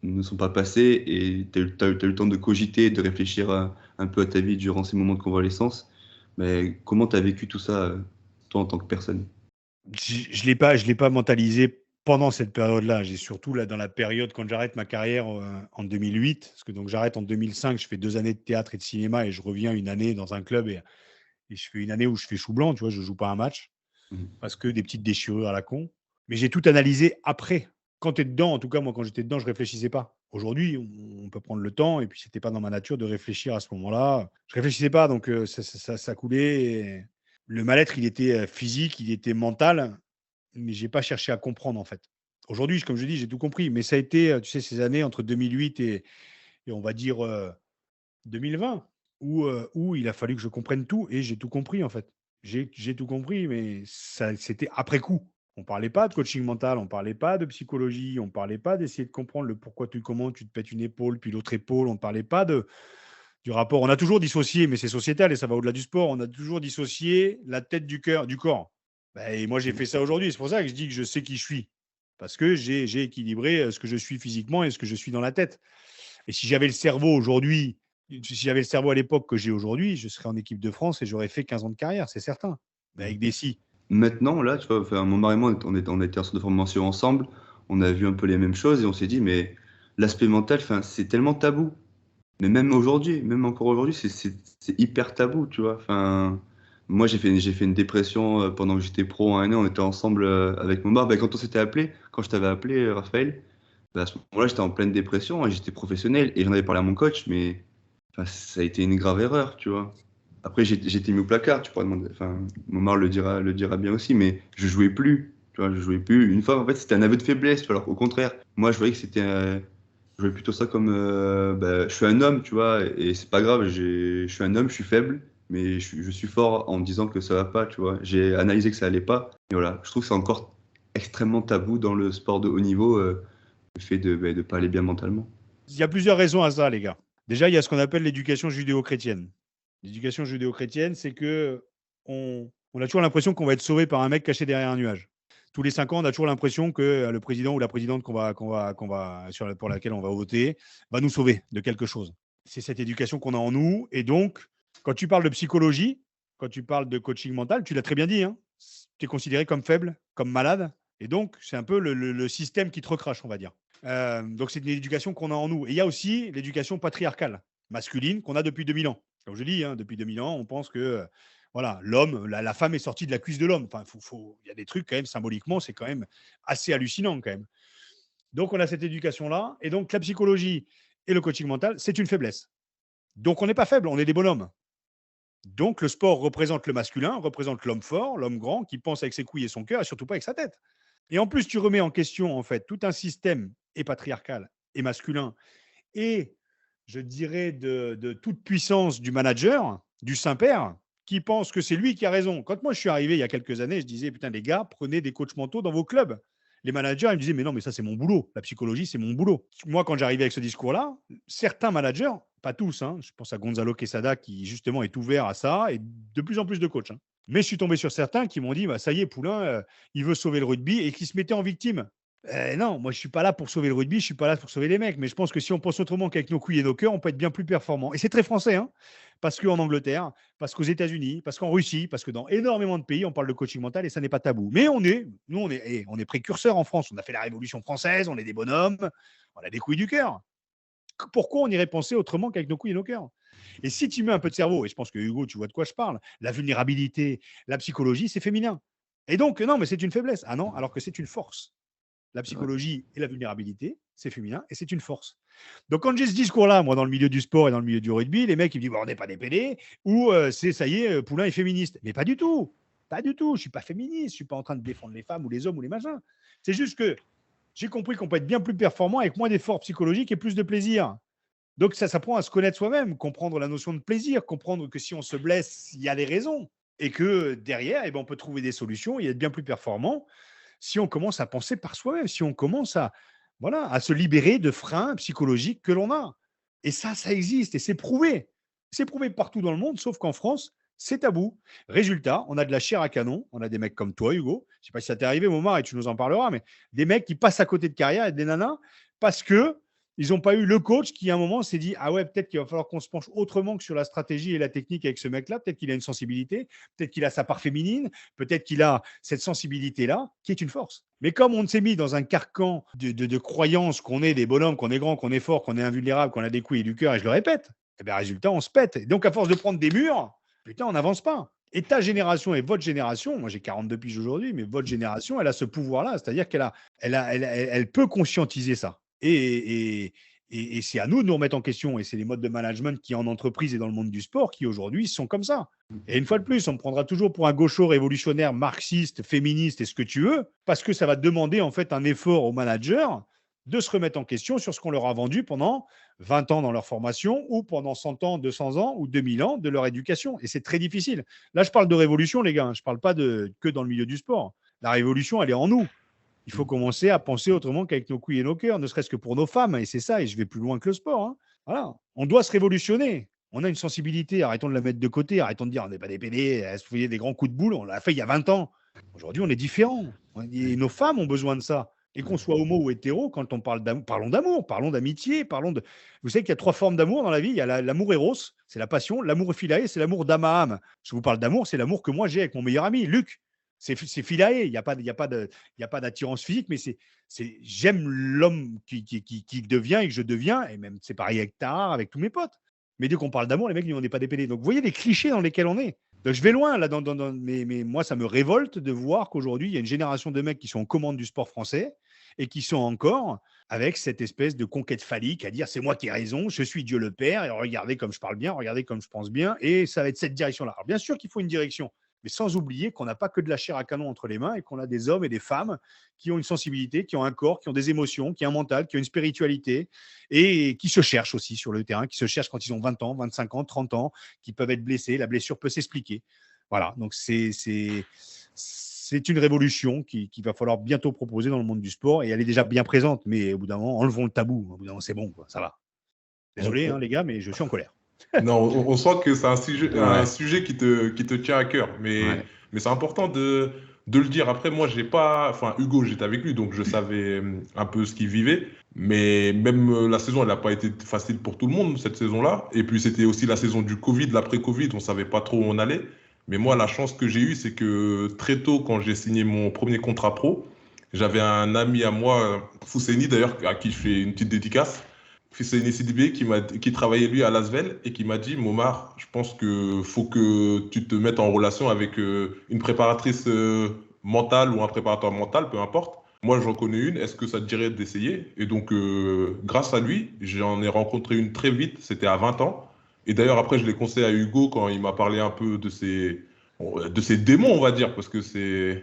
ne sont pas passés, et t'as eu le temps de cogiter, de réfléchir un peu à ta vie durant ces moments de convalescence. Mais comment tu as vécu tout ça, toi, en tant que personne? Je l'ai pas mentalisé pendant cette période-là. J'ai surtout là dans la période quand j'arrête ma carrière en 2008, parce que donc j'arrête en 2005, je fais 2 années de théâtre et de cinéma et je reviens une année dans un club et je fais une année où je fais chou blanc, tu vois, je joue pas un match parce que des petites déchirures à la con. Mais j'ai tout analysé après. Quand tu es dedans, en tout cas, moi, quand j'étais dedans, je réfléchissais pas. Aujourd'hui, on peut prendre le temps, et puis c'était pas dans ma nature de réfléchir à ce moment-là. Je réfléchissais pas, donc ça coulait. Et le mal-être, il était physique, il était mental, mais j'ai pas cherché à comprendre, en fait. Aujourd'hui, comme je dis, j'ai tout compris. Mais ça a été, tu sais, ces années entre 2008 et on va dire 2020, où il a fallu que je comprenne tout, et j'ai tout compris, en fait. J'ai tout compris, mais c'était après coup. On ne parlait pas de coaching mental, on ne parlait pas de psychologie, on ne parlait pas d'essayer de comprendre le pourquoi comment tu te pètes une épaule, puis l'autre épaule. On ne parlait pas du rapport. On a toujours dissocié, mais c'est sociétal et ça va au-delà du sport. On a toujours dissocié la tête du corps. Et moi, j'ai fait ça aujourd'hui. C'est pour ça que je dis que je sais qui je suis. Parce que j'ai équilibré ce que je suis physiquement et ce que je suis dans la tête. Et si j'avais le cerveau aujourd'hui, si j'avais le cerveau à l'époque que j'ai aujourd'hui, je serais en équipe de France et j'aurais fait 15 ans de carrière, c'est certain. Mais avec des si. Maintenant, là, tu vois, enfin, mon mari et moi, on était en centre de formation ensemble, on a vu un peu les mêmes choses et on s'est dit, mais l'aspect mental, enfin, c'est tellement tabou. Mais même aujourd'hui, même encore aujourd'hui, c'est hyper tabou, tu vois. Enfin, moi, j'ai fait une dépression pendant que j'étais pro en année. On était ensemble avec mon bar. Ben, quand on s'était appelé, quand je t'avais appelé, Raphaël, Bah, à ce moment-là, j'étais en pleine dépression, hein, j'étais professionnel et j'en avais parlé à mon coach, mais enfin, ça a été une grave erreur, tu vois. Après, j'ai été mis au placard, tu pourrais demander. Enfin, Momar le dira bien aussi, mais je jouais plus. Tu vois, je jouais plus. Une fois, en fait, c'était un aveu de faiblesse, tu vois, alors qu'au contraire, moi, je voyais que c'était. Je voyais plutôt ça comme. Bah, je suis un homme, tu vois, et c'est pas grave, je suis un homme, je suis faible, mais je suis fort en me disant que ça va pas, tu vois. J'ai analysé que ça allait pas, et voilà. Je trouve que c'est encore extrêmement tabou dans le sport de haut niveau, le fait de ne pas aller bien mentalement. Il y a plusieurs raisons à ça, les gars. Déjà, il y a ce qu'on appelle l'éducation judéo-chrétienne. L'éducation judéo-chrétienne, c'est que on a toujours l'impression qu'on va être sauvé par un mec caché derrière un nuage. Tous les 5 ans, on a toujours l'impression que le président ou la présidente pour laquelle on va voter va nous sauver de quelque chose. C'est cette éducation qu'on a en nous. Et donc, quand tu parles de psychologie, quand tu parles de coaching mental, tu l'as très bien dit, hein, tu es considéré comme faible, comme malade. Et donc, c'est un peu le système qui te recrache, on va dire. Donc, c'est une éducation qu'on a en nous. Et il y a aussi l'éducation patriarcale, masculine, qu'on a depuis 2000 ans. Comme je dis, hein, depuis 2000 ans, on pense que voilà, l'homme, la femme est sortie de la cuisse de l'homme. Enfin, il y a des trucs quand même, symboliquement, c'est quand même assez hallucinant quand même. Donc, on a cette éducation-là. Et donc, la psychologie et le coaching mental, c'est une faiblesse. Donc, on n'est pas faible, on est des bonhommes. Donc, le sport représente le masculin, représente l'homme fort, l'homme grand, qui pense avec ses couilles et son cœur, et surtout pas avec sa tête. Et en plus, tu remets en question, en fait, tout un système et patriarcal et masculin, et je dirais de toute puissance du manager, du Saint-Père, qui pense que c'est lui qui a raison. Quand moi, je suis arrivé il y a quelques années, je disais, putain, les gars, prenez des coachs mentaux dans vos clubs. Les managers, ils me disaient, mais non, mais ça, c'est mon boulot. La psychologie, c'est mon boulot. Moi, quand j'arrivais avec ce discours-là, certains managers, pas tous, hein, je pense à Gonzalo Quesada, qui justement est ouvert à ça, et de plus en plus de coachs, hein. Mais je suis tombé sur certains qui m'ont dit, bah, ça y est, Poulain, il veut sauver le rugby, et qui se mettaient en victime. Non, moi je suis pas là pour sauver le rugby, je suis pas là pour sauver les mecs, mais je pense que si on pense autrement qu'avec nos couilles et nos cœurs, on peut être bien plus performant. Et c'est très français, hein, parce qu'en Angleterre, parce qu'aux États-Unis, parce qu'en Russie, parce que dans énormément de pays, on parle de coaching mental et ça n'est pas tabou. Mais nous, on est précurseurs en France. On a fait la Révolution française, on est des bonhommes, on a des couilles du cœur. Pourquoi on irait penser autrement qu'avec nos couilles et nos cœurs? Et si tu mets un peu de cerveau, et je pense que Hugo, tu vois de quoi je parle, la vulnérabilité, la psychologie, c'est féminin. Et donc, non, mais c'est une faiblesse. Ah non, alors que c'est une force. La Ouais. psychologie et la vulnérabilité, c'est féminin et c'est une force. Donc, quand j'ai ce discours-là, moi, dans le milieu du sport et dans le milieu du rugby, les mecs, ils me disent, bon, on n'est pas des PD, ou c'est, ça y est, Poulain est féministe. Mais pas du tout. Pas du tout. Je ne suis pas féministe. Je ne suis pas en train de défendre les femmes ou les hommes ou les machins. C'est juste que j'ai compris qu'on peut être bien plus performant avec moins d'efforts psychologiques et plus de plaisir. Donc, ça s'apprend à se connaître soi-même, comprendre la notion de plaisir, comprendre que si on se blesse, il y a des raisons. Et que derrière, eh ben, on peut trouver des solutions et être bien plus performant si on commence à penser par soi-même, si on commence à se libérer de freins psychologiques que l'on a. Et ça existe et c'est prouvé. C'est prouvé partout dans le monde, sauf qu'en France, c'est tabou. Résultat, on a de la chair à canon. On a des mecs comme toi, Hugo. Je ne sais pas si ça t'est arrivé, Momar, et tu nous en parleras, mais des mecs qui passent à côté de carrière et des nanas parce que ils n'ont pas eu le coach qui, à un moment, s'est dit ah ouais, peut-être qu'il va falloir qu'on se penche autrement que sur la stratégie et la technique avec ce mec-là. Peut-être qu'il a une sensibilité, peut-être qu'il a sa part féminine, peut-être qu'il a cette sensibilité-là qui est une force. Mais comme on s'est mis dans un carcan de croyances qu'on est des bonhommes, qu'on est grand, qu'on est fort, qu'on est invulnérable, qu'on a des couilles et du cœur, et je le répète, eh bien, résultat, on se pète. Et donc, à force de prendre des murs, putain, on n'avance pas. Et ta génération et votre génération, moi j'ai 42 piges aujourd'hui, mais votre génération, elle a ce pouvoir-là, c'est-à-dire elle peut conscientiser ça. Et c'est à nous de nous remettre en question. Et c'est les modes de management qui, en entreprise et dans le monde du sport, qui aujourd'hui sont comme ça. Et une fois de plus, on me prendra toujours pour un gaucho révolutionnaire, marxiste, féministe et ce que tu veux, parce que ça va demander en fait un effort aux managers de se remettre en question sur ce qu'on leur a vendu pendant 20 ans dans leur formation ou pendant 100 ans, 200 ans ou 2000 ans de leur éducation. Et c'est très difficile. Là, je parle de révolution, les gars. Je ne parle pas que dans le milieu du sport. La révolution, elle est en nous. Il faut commencer à penser autrement qu'avec nos couilles et nos cœurs, ne serait-ce que pour nos femmes. Et c'est ça, et je vais plus loin que le sport, hein. Voilà. On doit se révolutionner. On a une sensibilité, arrêtons de la mettre de côté, arrêtons de dire on n'est pas des PD, à se fouiller des grands coups de boule, on l'a fait il y a 20 ans. Aujourd'hui, on est différents. Et nos femmes ont besoin de ça. Et qu'on soit homo ou hétéro, quand on parle d'amour, parlons d'amour, parlons d'amitié, parlons de. Vous savez qu'il y a 3 formes d'amour dans la vie. Il y a l'amour éros, c'est la passion. L'amour philae, c'est l'amour d'âme à âme. Je vous parle d'amour, c'est l'amour que moi j'ai avec mon meilleur ami, Luc. C'est philae. Il n'y a pas d'attirance physique, mais j'aime l'homme qui devient et que je deviens. Et même, c'est pareil avec Tahar, avec tous mes potes. Mais dès qu'on parle d'amour, les mecs, on n'est pas des PD. Donc, vous voyez les clichés dans lesquels on est. Donc, je vais loin, là, mais moi, ça me révolte de voir qu'aujourd'hui, il y a une génération de mecs qui sont aux commandes du sport français et qui sont encore avec cette espèce de conquête phallique à dire c'est moi qui ai raison, je suis Dieu le Père, et regardez comme je parle bien, regardez comme je pense bien, et ça va être cette direction-là. Alors bien sûr qu'il faut une direction, mais sans oublier qu'on n'a pas que de la chair à canon entre les mains et qu'on a des hommes et des femmes qui ont une sensibilité, qui ont un corps, qui ont des émotions, qui ont un mental, qui ont une spiritualité et qui se cherchent aussi sur le terrain, qui se cherchent quand ils ont 20 ans, 25 ans, 30 ans, qui peuvent être blessés. La blessure peut s'expliquer. Voilà, donc c'est une révolution qu'il va falloir bientôt proposer dans le monde du sport et elle est déjà bien présente, mais au bout d'un moment, enlevons le tabou. Au bout d'un moment, c'est bon, quoi, ça va. Désolé, les gars, mais je suis en colère. Non, on sent que c'est un Ouais. sujet qui te tient à cœur, Ouais. mais c'est important de le dire. Après, moi, j'ai pas, enfin, Hugo, j'étais avec lui, donc je savais un peu ce qu'il vivait, mais même la saison, elle n'a pas été facile pour tout le monde, cette saison-là. Et puis, c'était aussi la saison du Covid, l'après-Covid, on savait pas trop où on allait. Mais moi, la chance que j'ai eue, c'est que très tôt, quand j'ai signé mon premier contrat pro, j'avais un ami à moi, Fousseni d'ailleurs, à qui je fais une petite dédicace. C'est une SDB qui travaillait lui à Lasvel et qui m'a dit Momar, je pense que faut que tu te mettes en relation avec une préparatrice mentale ou un préparateur mental, peu importe. Moi, j'en connais une. Est-ce que ça te dirait d'essayer? Et donc, grâce à lui, j'en ai rencontré une très vite. C'était à 20 ans. Et d'ailleurs, après, je l'ai conseillé à Hugo quand il m'a parlé un peu de ses démons, on va dire, parce que c'est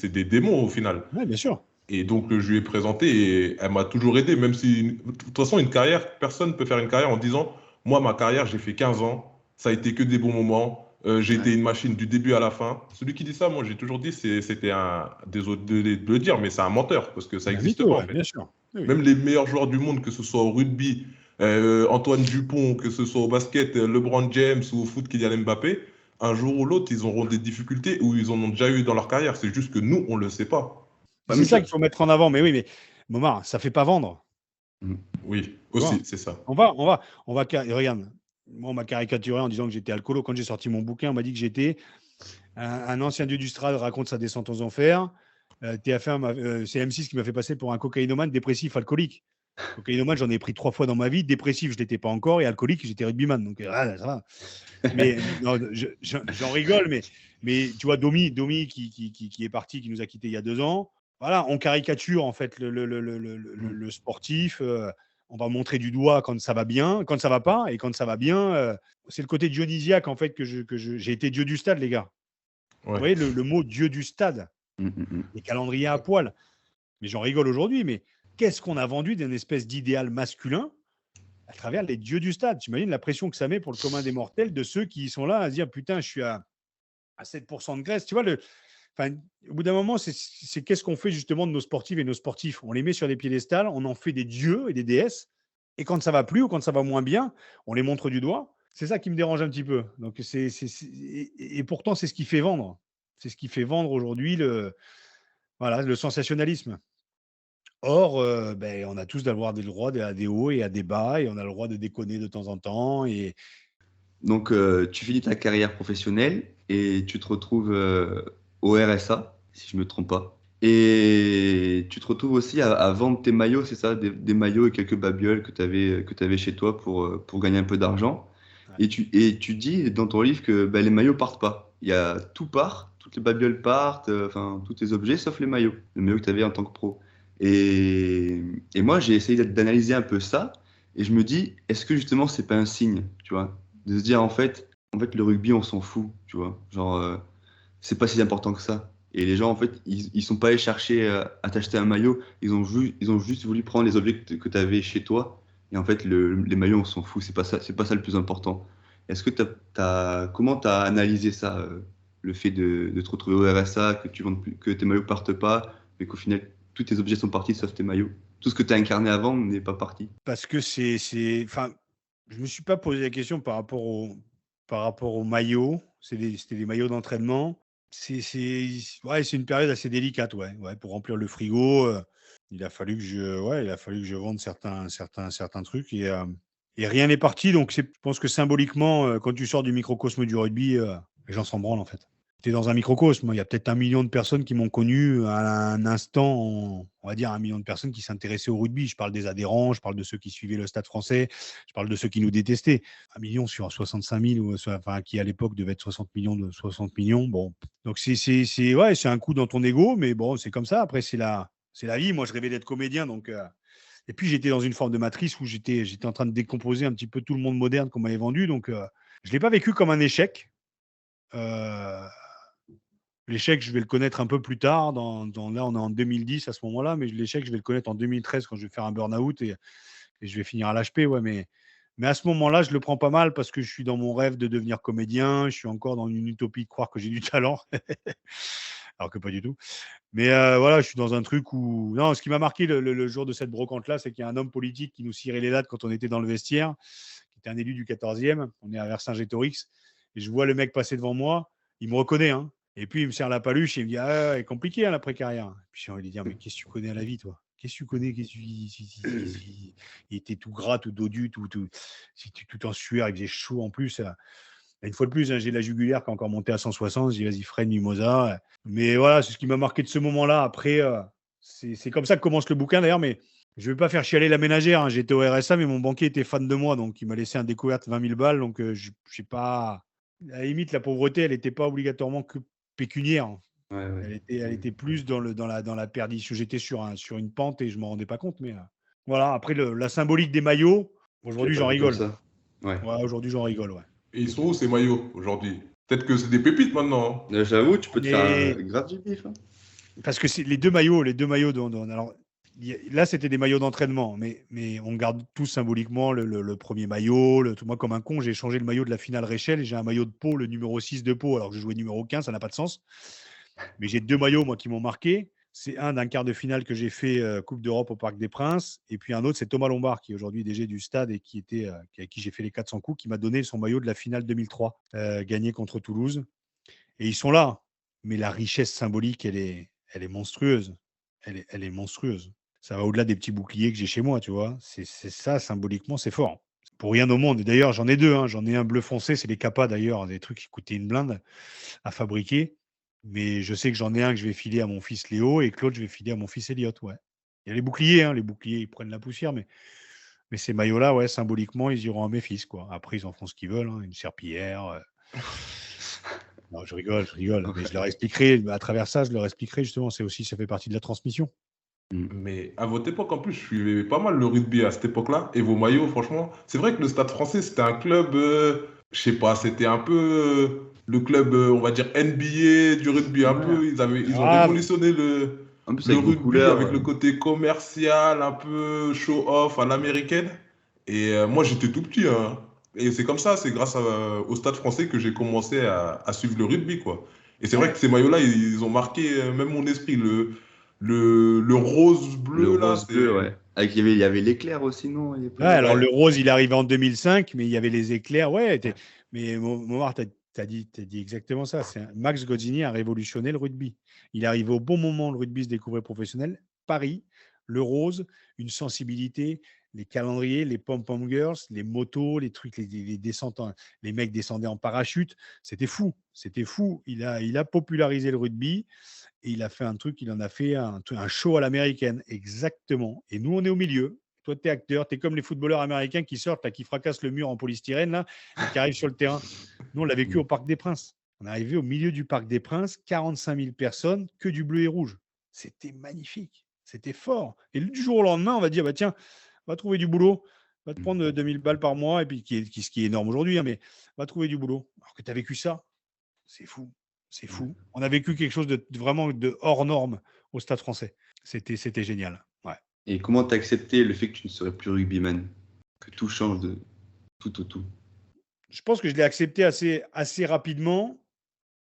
des démons au final. Oui, bien sûr. Et donc, je lui ai présenté et elle m'a toujours aidé, même si, de toute façon, une carrière, personne ne peut faire une carrière en disant, moi, ma carrière, j'ai fait 15 ans, ça a été que des bons moments, j'ai Ouais. été une machine du début à la fin. Celui qui dit ça, moi, j'ai toujours dit, c'était désolé de le dire, mais c'est un menteur, parce que ça Un n'existe mytho, pas, en ouais, fait. bien sûr. Oui, oui. Même les meilleurs joueurs du monde, que ce soit au rugby, Antoine Dupont, que ce soit au basket, LeBron James ou au foot, Kylian Mbappé, un jour ou l'autre, ils auront des difficultés ou ils en ont déjà eu dans leur carrière. C'est juste que nous, on ne le sait pas. C'est mais ça qu'il faut mettre en avant. Mais oui, mais Momar, ça fait pas vendre. Oui, Tu vois. aussi, c'est ça. Regarde, moi, on m'a caricaturé en disant que j'étais alcoolo. Quand j'ai sorti mon bouquin, on m'a dit que j'étais un ancien dieu du Strad raconte sa descente aux enfers. TF1, c'est M6 qui m'a fait passer pour un cocaïnomane dépressif alcoolique. Cocaïnomane, j'en ai pris 3 fois dans ma vie. Dépressif, je ne l'étais pas encore. Et alcoolique, j'étais rugbyman. Donc, ça va. Mais non, j'en rigole. Mais tu vois, Domi qui est parti, qui nous a quittés il y a 2 ans. Voilà, on caricature en fait le sportif. On va montrer du doigt quand ça va bien, quand ça va pas. Et quand ça va bien, c'est le côté dionysiaque en fait que j'ai été dieu du stade, les gars. Vous Ouais. voyez le mot dieu du stade, les calendriers à poil. Mais j'en rigole aujourd'hui. Mais qu'est-ce qu'on a vendu d'une espèce d'idéal masculin à travers les dieux du stade? Tu imagines la pression que ça met pour le commun des mortels de ceux qui sont là à se dire putain, je suis à 7% de graisse. Tu vois, au bout d'un moment, c'est qu'est-ce qu'on fait justement de nos sportives et nos sportifs? On les met sur des piédestals, on en fait des dieux et des déesses. Et quand ça va plus ou quand ça va moins bien, on les montre du doigt. C'est ça qui me dérange un petit peu. Donc et pourtant, c'est ce qui fait vendre. C'est ce qui fait vendre aujourd'hui le sensationnalisme. Or, on a tous d'avoir des droits à des hauts et à des bas, et on a le droit de déconner de temps en temps. Et Donc, tu finis ta carrière professionnelle et tu te retrouves au RSA, si je ne me trompe pas. Et tu te retrouves aussi à vendre tes maillots, c'est ça, des maillots et quelques babioles que tu avais chez toi pour gagner un peu d'argent. ouais. Et tu dis dans ton livre que les maillots partent pas. Tout part, toutes les babioles partent, enfin, tous tes objets sauf les maillots, le maillot que tu avais en tant que pro. Et moi, j'ai essayé d'analyser un peu ça et je me dis, est-ce que justement, c'est pas un signe, tu vois? De se dire en fait le rugby on s'en fout, tu vois, genre c'est pas si important que ça, et les gens en fait ils sont pas allés chercher à t'acheter un maillot, ils ont juste voulu prendre les objets que tu avais chez toi, et en fait les maillots on s'en fout, c'est pas ça le plus important. Est-ce que comment t'as analysé ça, le fait de te retrouver au RSA, que tu vendes plus, que tes maillots partent pas, mais qu'au final tous tes objets sont partis sauf tes maillots, tout ce que tu as incarné avant n'est pas parti? Parce que enfin, je me suis pas posé la question par rapport au maillot. C'était des maillots d'entraînement. Ouais, c'est une période assez délicate, ouais. Ouais, pour remplir le frigo, il a fallu que je vende certains trucs et rien n'est parti. Donc je pense que symboliquement, quand tu sors du microcosme du rugby, les gens s'en branlent en fait. Tu es dans un microcosme. Il y a peut-être 1 million de personnes qui m'ont connu à un instant, on va dire 1 million de personnes qui s'intéressaient au rugby. Je parle des adhérents, je parle de ceux qui suivaient le Stade français, je parle de ceux qui nous détestaient. 1 million sur 65 000, enfin, qui à l'époque devait être 60 millions, 60 millions. Bon. Donc c'est un coup dans ton ego, mais bon, c'est comme ça. Après, c'est C'est la vie. Moi, je rêvais d'être comédien. Donc, et puis, j'étais dans une forme de matrice où j'étais en train de décomposer un petit peu tout le monde moderne qu'on m'avait vendu. Donc, je ne l'ai pas vécu comme un échec. L'échec, je vais le connaître un peu plus tard. Là, on est en 2010 à ce moment-là, mais l'échec, je vais le connaître en 2013 quand je vais faire un burn-out et je vais finir à l'HP. Ouais, mais à ce moment-là, je le prends pas mal parce que je suis dans mon rêve de devenir comédien. Je suis encore dans une utopie de croire que j'ai du talent, alors que pas du tout. Mais voilà, je suis dans un truc où. Non, ce qui m'a marqué le jour de cette brocante-là, c'est qu'il y a un homme politique qui nous cirait les lattes quand on était dans le vestiaire, qui était un élu du 14e. On est à Vercingétorix. Et je vois le mec passer devant moi. Il me reconnaît, hein. Et puis, il me serre la paluche et il me dit ah, c'est compliqué, hein, l'après-carrière. Puis j'ai envie de lui dire mais qu'est-ce que tu connais à la vie, toi? Qu'est-ce que tu connais? Il était tout gras, tout dodu, tout en sueur. Il faisait chaud en plus. Une fois de plus, hein, j'ai la jugulaire qui a encore monté à 160. J'ai dit vas-y, freine, mimosa. Mais voilà, c'est ce qui m'a marqué de ce moment-là. Après, c'est comme ça que commence le bouquin d'ailleurs. Mais je ne vais pas faire chialer la ménagère, hein. J'étais au RSA, mais mon banquier était fan de moi. Donc, il m'a laissé un découverte 20 000 balles. Donc, je sais pas. À la limite, la pauvreté, elle n'était pas obligatoirement que pécuniaire. Ouais, ouais. Elle était plus dans la perdition. J'étais sur une pente et je ne m'en rendais pas compte. Mais voilà, après, la symbolique des maillots, Tu aujourd'hui, l'as pas j'en vu comme rigole. ça. Ouais. Ouais, aujourd'hui, j'en rigole. Ouais. Et ils sont où ces maillots aujourd'hui? Peut-être que c'est des pépites maintenant, hein. J'avoue, tu peux te faire Mais grave du bif, hein. parce que c'est les deux maillots alors, là, c'était des maillots d'entraînement, mais on garde tous symboliquement le premier maillot. Moi, comme un con, j'ai changé le maillot de la finale Réchelle et j'ai un maillot de Pau, le numéro 6 de Pau, alors que je jouais numéro 15, ça n'a pas de sens. Mais j'ai deux maillots, moi, qui m'ont marqué. C'est un d'un quart de finale que j'ai fait Coupe d'Europe au Parc des Princes. Et puis un autre, c'est Thomas Lombard, qui est aujourd'hui DG du stade et avec qui j'ai fait les 400 coups, qui m'a donné son maillot de la finale 2003, gagné contre Toulouse. Et ils sont là. Mais la richesse symbolique, elle est monstrueuse. Elle est monstrueuse. Ça va au-delà des petits boucliers que j'ai chez moi, tu vois. C'est ça, symboliquement, c'est fort. Pour rien au monde. Et d'ailleurs, j'en ai deux, hein. J'en ai un bleu foncé, c'est les Kappa d'ailleurs, des trucs qui coûtaient une blinde à fabriquer. Mais je sais que j'en ai un que je vais filer à mon fils Léo et que l'autre, je vais filer à mon fils Elliot. Ouais. Il y a les boucliers, hein. Les boucliers, ils prennent la poussière, mais ces maillots-là, ouais, symboliquement, ils iront à mes fils, quoi. Après, ils en font ce qu'ils veulent, hein. Une serpillière. Non, je rigole. Mais je leur expliquerai, à travers ça, je leur expliquerai justement, ça fait partie de la transmission. Mais à votre époque, en plus, je suivais pas mal le rugby à cette époque-là. Et vos maillots, franchement, c'est vrai que le Stade français, c'était un club, je sais pas, c'était un peu le club, on va dire, NBA du rugby. Un Ouais. peu, ils ont Ah, révolutionné En plus, le avec vos rugby couleurs. avec le côté commercial, un peu show-off à l'américaine. Et moi, j'étais tout petit, hein. Et c'est comme ça, c'est grâce au Stade français que j'ai commencé à suivre le rugby, quoi. Et c'est vrai ouais. que ces maillots-là, ils ont marqué même mon esprit. Le Le rose-bleu, là, rose-bleu, c'est. ouais. Il y avait l'éclair aussi, non? Il y a Ouais, pas... alors Ouais. le rose, il est arrivé en 2005, mais il y avait les éclairs. Ouais, mais Momar, tu as dit exactement ça. Max Gozzini a révolutionné le rugby. Il est arrivé au bon moment, le rugby se découvrait professionnel. Paris, le rose, une sensibilité, les calendriers, les pom-pom girls, les motos, les trucs, les descentes, les mecs descendaient en parachute. C'était fou. C'était fou. Il a popularisé le rugby et il a fait un truc, il en a fait un show à l'américaine. Exactement. Et nous, on est au milieu. Toi, tu es acteur, tu es comme les footballeurs américains qui sortent, là, qui fracassent le mur en polystyrène là, et qui arrivent sur le terrain. Nous, on l'a vécu au Parc des Princes. On est arrivé au milieu du Parc des Princes, 45 000 personnes, que du bleu et rouge. C'était magnifique. C'était fort. Et du jour au lendemain, on va dire, bah, tiens, va trouver du boulot, va te prendre 2000 balles par mois, et puis ce qui est énorme aujourd'hui, hein, mais va trouver du boulot. Alors que tu as vécu ça, c'est fou. C'est fou. On a vécu quelque chose de vraiment de hors norme au Stade français. C'était génial. Ouais. Et comment t'as accepté le fait que tu ne serais plus rugbyman? Que tout change de tout. Je pense que je l'ai accepté assez rapidement,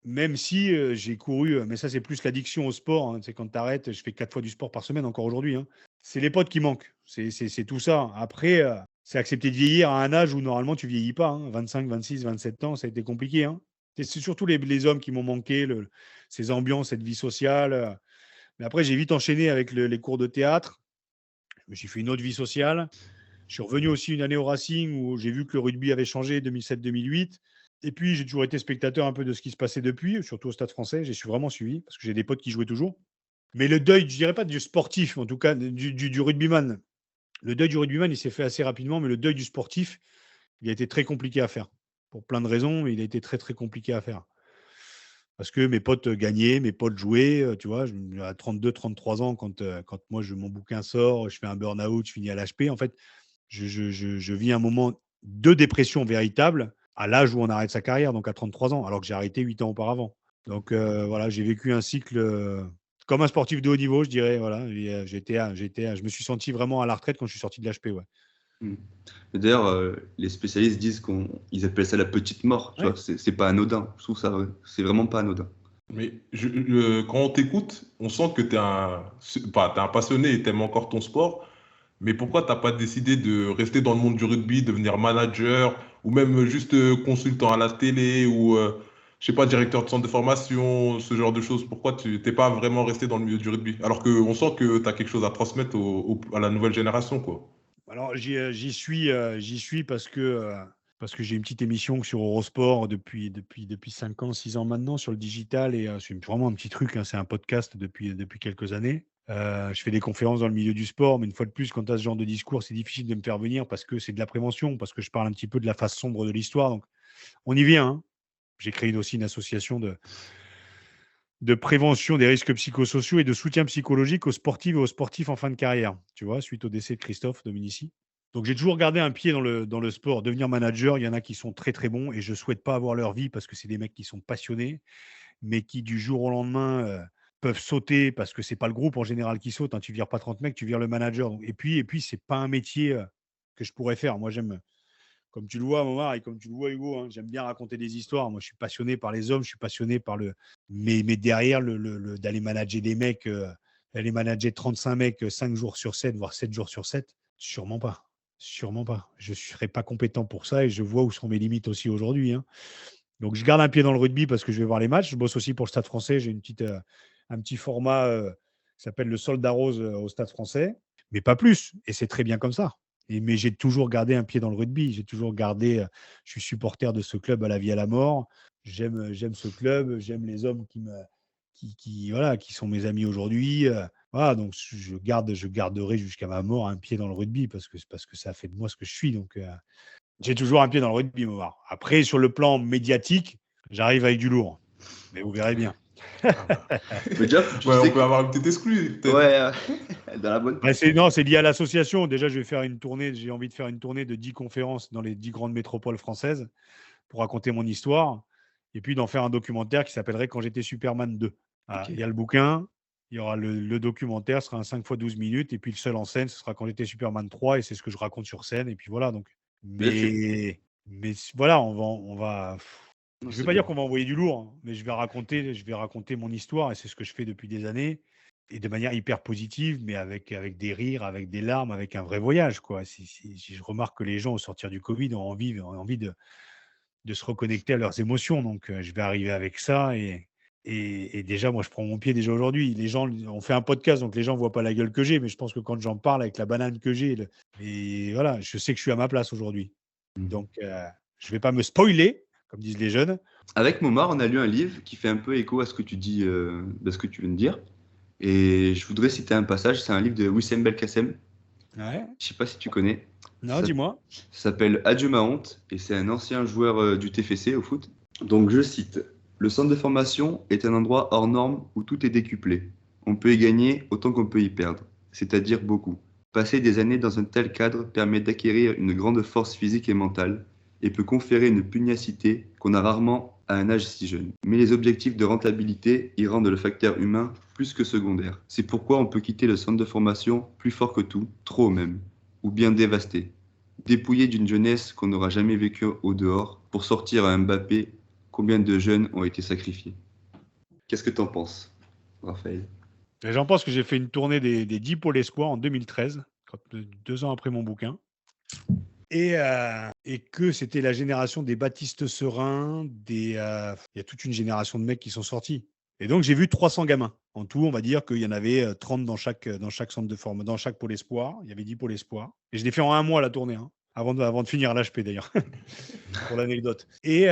même si j'ai couru, mais ça c'est plus l'addiction au sport, hein. C'est quand tu arrêtes, je fais 4 fois du sport par semaine encore aujourd'hui, hein. C'est les potes qui manquent. C'est tout ça. Après, c'est accepter de vieillir à un âge où normalement tu vieillis pas, hein. 25, 26, 27 ans, ça a été compliqué, hein. C'est surtout les hommes qui m'ont manqué, ces ambiances, cette vie sociale. Mais après, j'ai vite enchaîné avec les cours de théâtre. Je me suis fait une autre vie sociale. Je suis revenu aussi une année au Racing où j'ai vu que le rugby avait changé 2007-2008. Et puis, j'ai toujours été spectateur un peu de ce qui se passait depuis, surtout au Stade français. J'ai vraiment suivi parce que j'ai des potes qui jouaient toujours. Mais le deuil, je dirais pas du sportif, en tout cas du rugbyman. Le deuil du rugbyman, il s'est fait assez rapidement, mais le deuil du sportif, il a été très compliqué à faire. Pour plein de raisons, mais il a été très, très compliqué à faire. Parce que mes potes gagnaient, mes potes jouaient, tu vois, à 32, 33 ans, quand moi, mon bouquin sort, je fais un burn-out, je finis à l'HP. En fait, je vis un moment de dépression véritable à l'âge où on arrête sa carrière, donc à 33 ans, alors que j'ai arrêté 8 ans auparavant. Donc voilà, j'ai vécu un cycle comme un sportif de haut niveau, je dirais. Voilà, je me suis senti vraiment à la retraite quand je suis sorti de l'HP. Ouais. Mm. Et d'ailleurs, les spécialistes disent ils appellent ça la petite mort. Tu Ouais. vois, c'est pas anodin. Je trouve ça, c'est vraiment pas anodin. Mais quand on t'écoute, on sent que t'es un passionné et t'aimes encore ton sport. Mais pourquoi t'as pas décidé de rester dans le monde du rugby, devenir manager ou même juste consultant à la télé ou je sais pas, directeur de centre de formation, ce genre de choses? Pourquoi tu t'es pas vraiment resté dans le milieu du rugby? Alors qu'on sent que tu as quelque chose à transmettre à la nouvelle génération, quoi. Alors j'y suis parce que j'ai une petite émission sur Eurosport depuis 5 ans, 6 ans maintenant sur le digital et c'est vraiment un petit truc, hein, c'est un podcast depuis quelques années. Je fais des conférences dans le milieu du sport, mais une fois de plus, quand tu as ce genre de discours, c'est difficile de me faire venir parce que c'est de la prévention, parce que je parle un petit peu de la face sombre de l'histoire. Donc on y vient, hein. J'ai créé aussi une association de prévention des risques psychosociaux et de soutien psychologique aux sportifs et aux sportifs en fin de carrière, tu vois, suite au décès de Christophe Dominici. Donc j'ai toujours gardé un pied dans le sport. Devenir manager, il y en a qui sont très très bons et je ne souhaite pas avoir leur vie parce que c'est des mecs qui sont passionnés, mais qui du jour au lendemain peuvent sauter parce que c'est pas le groupe en général qui saute, hein. Tu vires pas 30 mecs, tu vires le manager. Donc, et puis c'est pas un métier que je pourrais faire. Moi j'aime, comme tu le vois, Momar, et comme tu le vois, Hugo, hein, j'aime bien raconter des histoires. Moi, je suis passionné par les hommes, je suis passionné par mais derrière, d'aller manager des mecs, d'aller manager 35 mecs 5 jours sur 7, voire 7 jours sur 7, sûrement pas. Sûrement pas. Je ne serais pas compétent pour ça et je vois où sont mes limites aussi aujourd'hui, hein. Donc, je garde un pied dans le rugby parce que je vais voir les matchs. Je bosse aussi pour le Stade français. J'ai un petit format qui s'appelle le Soldat Rose au Stade français, mais pas plus. Et c'est très bien comme ça. Mais j'ai toujours gardé un pied dans le rugby. J'ai toujours gardé. Je suis supporter de ce club à la vie à la mort. J'aime ce club. J'aime les hommes voilà, qui sont mes amis aujourd'hui. Voilà, donc je garderai jusqu'à ma mort un pied dans le rugby parce que ça fait de moi ce que je suis. Donc j'ai toujours un pied dans le rugby, Momar. Après, sur le plan médiatique, j'arrive avec du lourd. Mais vous verrez bien. Mais déjà, Ouais, on peut avoir une petite exclue, peut-être. Ouais, dans la bonne. C'est lié à l'association. Déjà, je vais faire une tournée. J'ai envie de faire une tournée de 10 conférences dans les 10 grandes métropoles françaises pour raconter mon histoire. Et puis d'en faire un documentaire qui s'appellerait Quand j'étais Superman 2. Voilà, Ok. il y a le bouquin, il y aura le documentaire, ce sera un 5 x 12 minutes. Et puis le seul en scène, ce sera Quand j'étais Superman 3. Et c'est ce que je raconte sur scène. Et puis voilà. Donc, mais voilà, on va. Non, Je ne c'est vais pas bien. dire qu'on va envoyer du lourd, hein, mais je vais raconter mon histoire et c'est ce que je fais depuis des années et de manière hyper positive, mais avec des rires, avec des larmes, avec un vrai voyage, quoi. Si je remarque que les gens au sortir du Covid ont envie de se reconnecter à leurs émotions, donc je vais arriver avec ça et déjà, moi, je prends mon pied déjà aujourd'hui. Les gens, on fait un podcast, donc les gens ne voient pas la gueule que j'ai, mais je pense que quand j'en parle avec la banane que j'ai, et voilà, je sais que je suis à ma place aujourd'hui. Donc, je ne vais pas me spoiler, comme disent les jeunes. Avec Momar, on a lu un livre qui fait un peu écho à ce que tu dis, de ce que tu viens de dire. Et je voudrais citer un passage. C'est un livre de Wissem Belkacem. Ouais. Je sais pas si tu connais. Non, Ça, dis-moi. ça s'appelle Adieu ma honte et c'est un ancien joueur du TFC au foot. Donc je cite: Le centre de formation est un endroit hors norme où tout est décuplé. On peut y gagner autant qu'on peut y perdre, c'est-à-dire beaucoup. Passer des années dans un tel cadre permet d'acquérir une grande force physique et mentale et peut conférer une pugnacité qu'on a rarement à un âge si jeune. Mais les objectifs de rentabilité y rendent le facteur humain plus que secondaire. C'est pourquoi on peut quitter le centre de formation plus fort que tout, trop même, ou bien dévasté, dépouillé d'une jeunesse qu'on n'aura jamais vécue au dehors, pour sortir à un Mbappé. Combien de jeunes ont été sacrifiés? Qu'est-ce que t'en penses, Raphaël? Et j'en pense que j'ai fait une tournée des 10 pôles espoirs en 2013, 2 ans après mon bouquin. Et que c'était la génération des Baptiste Serin, il y a toute une génération de mecs qui sont sortis. Et donc, j'ai vu 300 gamins. En tout, on va dire qu'il y en avait 30 dans chaque centre de forme, dans chaque pôle espoir. Il y avait 10 pôles espoir. Et je l'ai fait en un mois, la tournée, hein, avant de finir à l'HP, d'ailleurs, pour l'anecdote. Et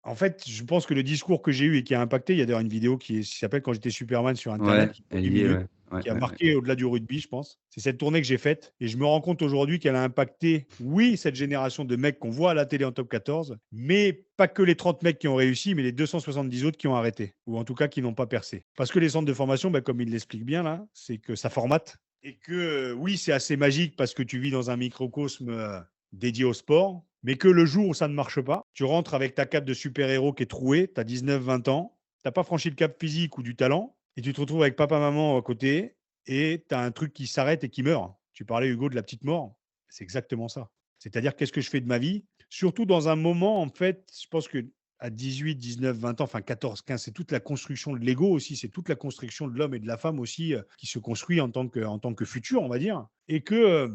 en fait, je pense que le discours que j'ai eu et qui a impacté, il y a d'ailleurs une vidéo qui s'appelle Quand j'étais Superman sur Internet, Ouais, qui dure elle 10 y est, minutes. ouais. qui a marqué au-delà du rugby, je pense. C'est cette tournée que j'ai faite. Et je me rends compte aujourd'hui qu'elle a impacté, oui, cette génération de mecs qu'on voit à la télé en top 14, mais pas que les 30 mecs qui ont réussi, mais les 270 autres qui ont arrêté, ou en tout cas qui n'ont pas percé. Parce que les centres de formation, comme il l'explique bien là, c'est que ça formate. Et que oui, c'est assez magique parce que tu vis dans un microcosme dédié au sport, mais que le jour où ça ne marche pas, tu rentres avec ta cape de super-héros qui est trouée, tu as 19-20 ans, tu n'as pas franchi le cap physique ou du talent, et tu te retrouves avec papa-maman à côté, et tu as un truc qui s'arrête et qui meurt. Tu parlais, Hugo, de la petite mort. C'est exactement ça. C'est-à-dire, qu'est-ce que je fais de ma vie? Surtout dans un moment, en fait, je pense que à 18, 19, 20 ans, enfin 14, 15, c'est toute la construction de l'ego aussi, c'est toute la construction de l'homme et de la femme aussi qui se construit en tant que futur, on va dire. Et que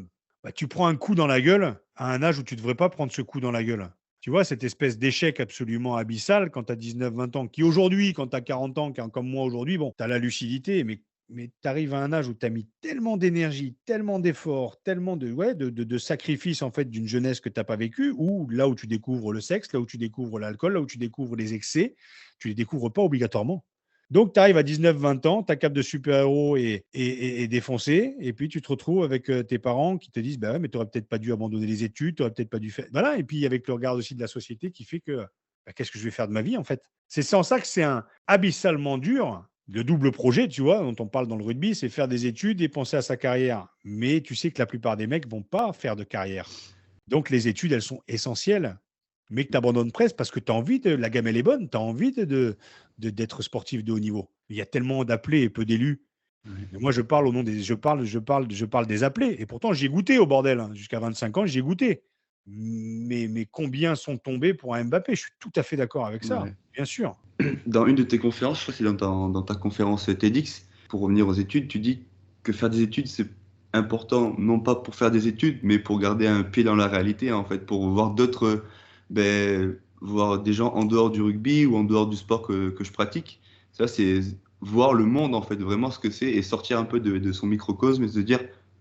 tu prends un coup dans la gueule à un âge où tu ne devrais pas prendre ce coup dans la gueule. Tu vois, cette espèce d'échec absolument abyssal quand tu as 19, 20 ans, qui aujourd'hui, quand tu as 40 ans, comme moi aujourd'hui, bon, tu as la lucidité, mais tu arrives à un âge où tu as mis tellement d'énergie, tellement d'efforts, tellement de sacrifices en fait d'une jeunesse que tu n'as pas vécue, ou là où tu découvres le sexe, là où tu découvres l'alcool, là où tu découvres les excès, tu ne les découvres pas obligatoirement. Donc, tu arrives à 19-20 ans, ta cape de super-héros est défoncée, et puis tu te retrouves avec tes parents qui te disent bah ouais, mais tu n'aurais peut-être pas dû abandonner les études, tu n'aurais peut-être pas dû faire. Voilà, et puis avec le regard aussi de la société qui fait que qu'est-ce que je vais faire de ma vie en fait? C'est sans ça que c'est un abyssalement dur. Le double projet, tu vois, dont on parle dans le rugby, c'est faire des études et penser à sa carrière. Mais tu sais que la plupart des mecs ne vont pas faire de carrière. Donc, les études, elles sont essentielles, mais que tu abandonnes presque parce que tu as envie la gamme, elle est bonne, tu as envie d'être sportif de haut niveau. Il y a tellement d'appelés et peu d'élus. Et moi, je parle au nom des, je parle des appelés. Et pourtant, j'ai goûté au bordel. Jusqu'à 25 ans, j'ai goûté. Mais combien sont tombés pour un Mbappé? Je suis tout à fait d'accord avec ça, bien sûr. Dans une de tes conférences, je crois que c'est dans ta conférence TEDx, pour revenir aux études, tu dis que faire des études, c'est important, non pas pour faire des études, mais pour garder un pied dans la réalité, en fait, pour voir d'autres, voir des gens en dehors du rugby ou en dehors du sport que je pratique. Ça, c'est voir le monde, en fait, vraiment ce que c'est et sortir un peu de son microcosme et se dire,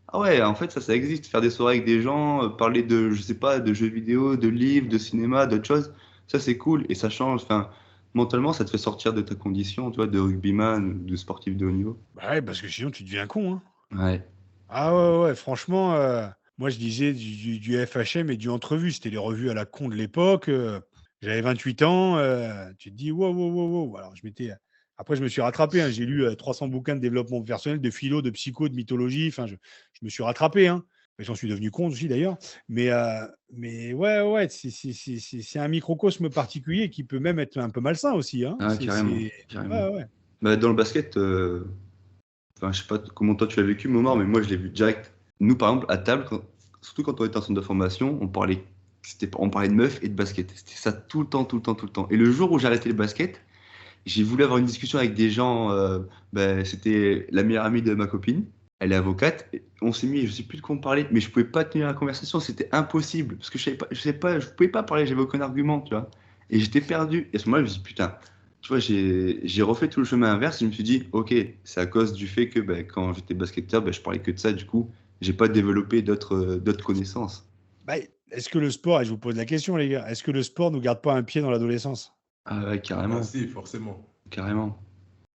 ah ouais, en fait, ça existe, faire des soirées avec des gens, parler de, je sais pas, de jeux vidéo, de livres, de cinéma, d'autres choses, ça c'est cool et ça change, enfin, mentalement, ça te fait sortir de ta condition, tu vois, de rugbyman, de sportif de haut niveau. Bah ouais, parce que sinon, tu deviens con. Ouais. Ah ouais, franchement, moi je disais du FHM et du entrevue. C'était les revues à la con de l'époque. J'avais 28 ans. Tu te dis, wow. Alors, après, je me suis rattrapé. J'ai lu 300 bouquins de développement personnel, de philo, de psycho, de mythologie. Enfin, je me suis rattrapé. Mais j'en suis devenu con aussi d'ailleurs. Mais ouais, c'est un microcosme particulier qui peut même être un peu malsain aussi. Ah, carrément. Ouais. Dans le basket, enfin, je sais pas comment toi tu l'as vécu, Momar, mais moi je l'ai vu direct. Nous, par exemple, à table, surtout quand on était en centre de formation, on parlait de meufs et de basket. C'était ça tout le temps. Et le jour où j'ai arrêté le basket, j'ai voulu avoir une discussion avec des gens. C'était la meilleure amie de ma copine. Elle est avocate. On s'est mis, je sais plus de quoi on parlait, mais je pouvais pas tenir la conversation. C'était impossible parce que je pouvais pas parler. J'avais aucun argument, tu vois. Et j'étais perdu. Et à ce moment-là, je me suis dit, putain. Tu vois, j'ai refait tout le chemin inverse et je me suis dit, ok, c'est à cause du fait que quand j'étais basketteur, je parlais que de ça. Du coup, j'ai pas développé d'autres connaissances. Est-ce que le sport, et je vous pose la question, les gars, est-ce que le sport nous garde pas un pied dans l'adolescence? Ah ouais, carrément. Ah si, forcément. Carrément.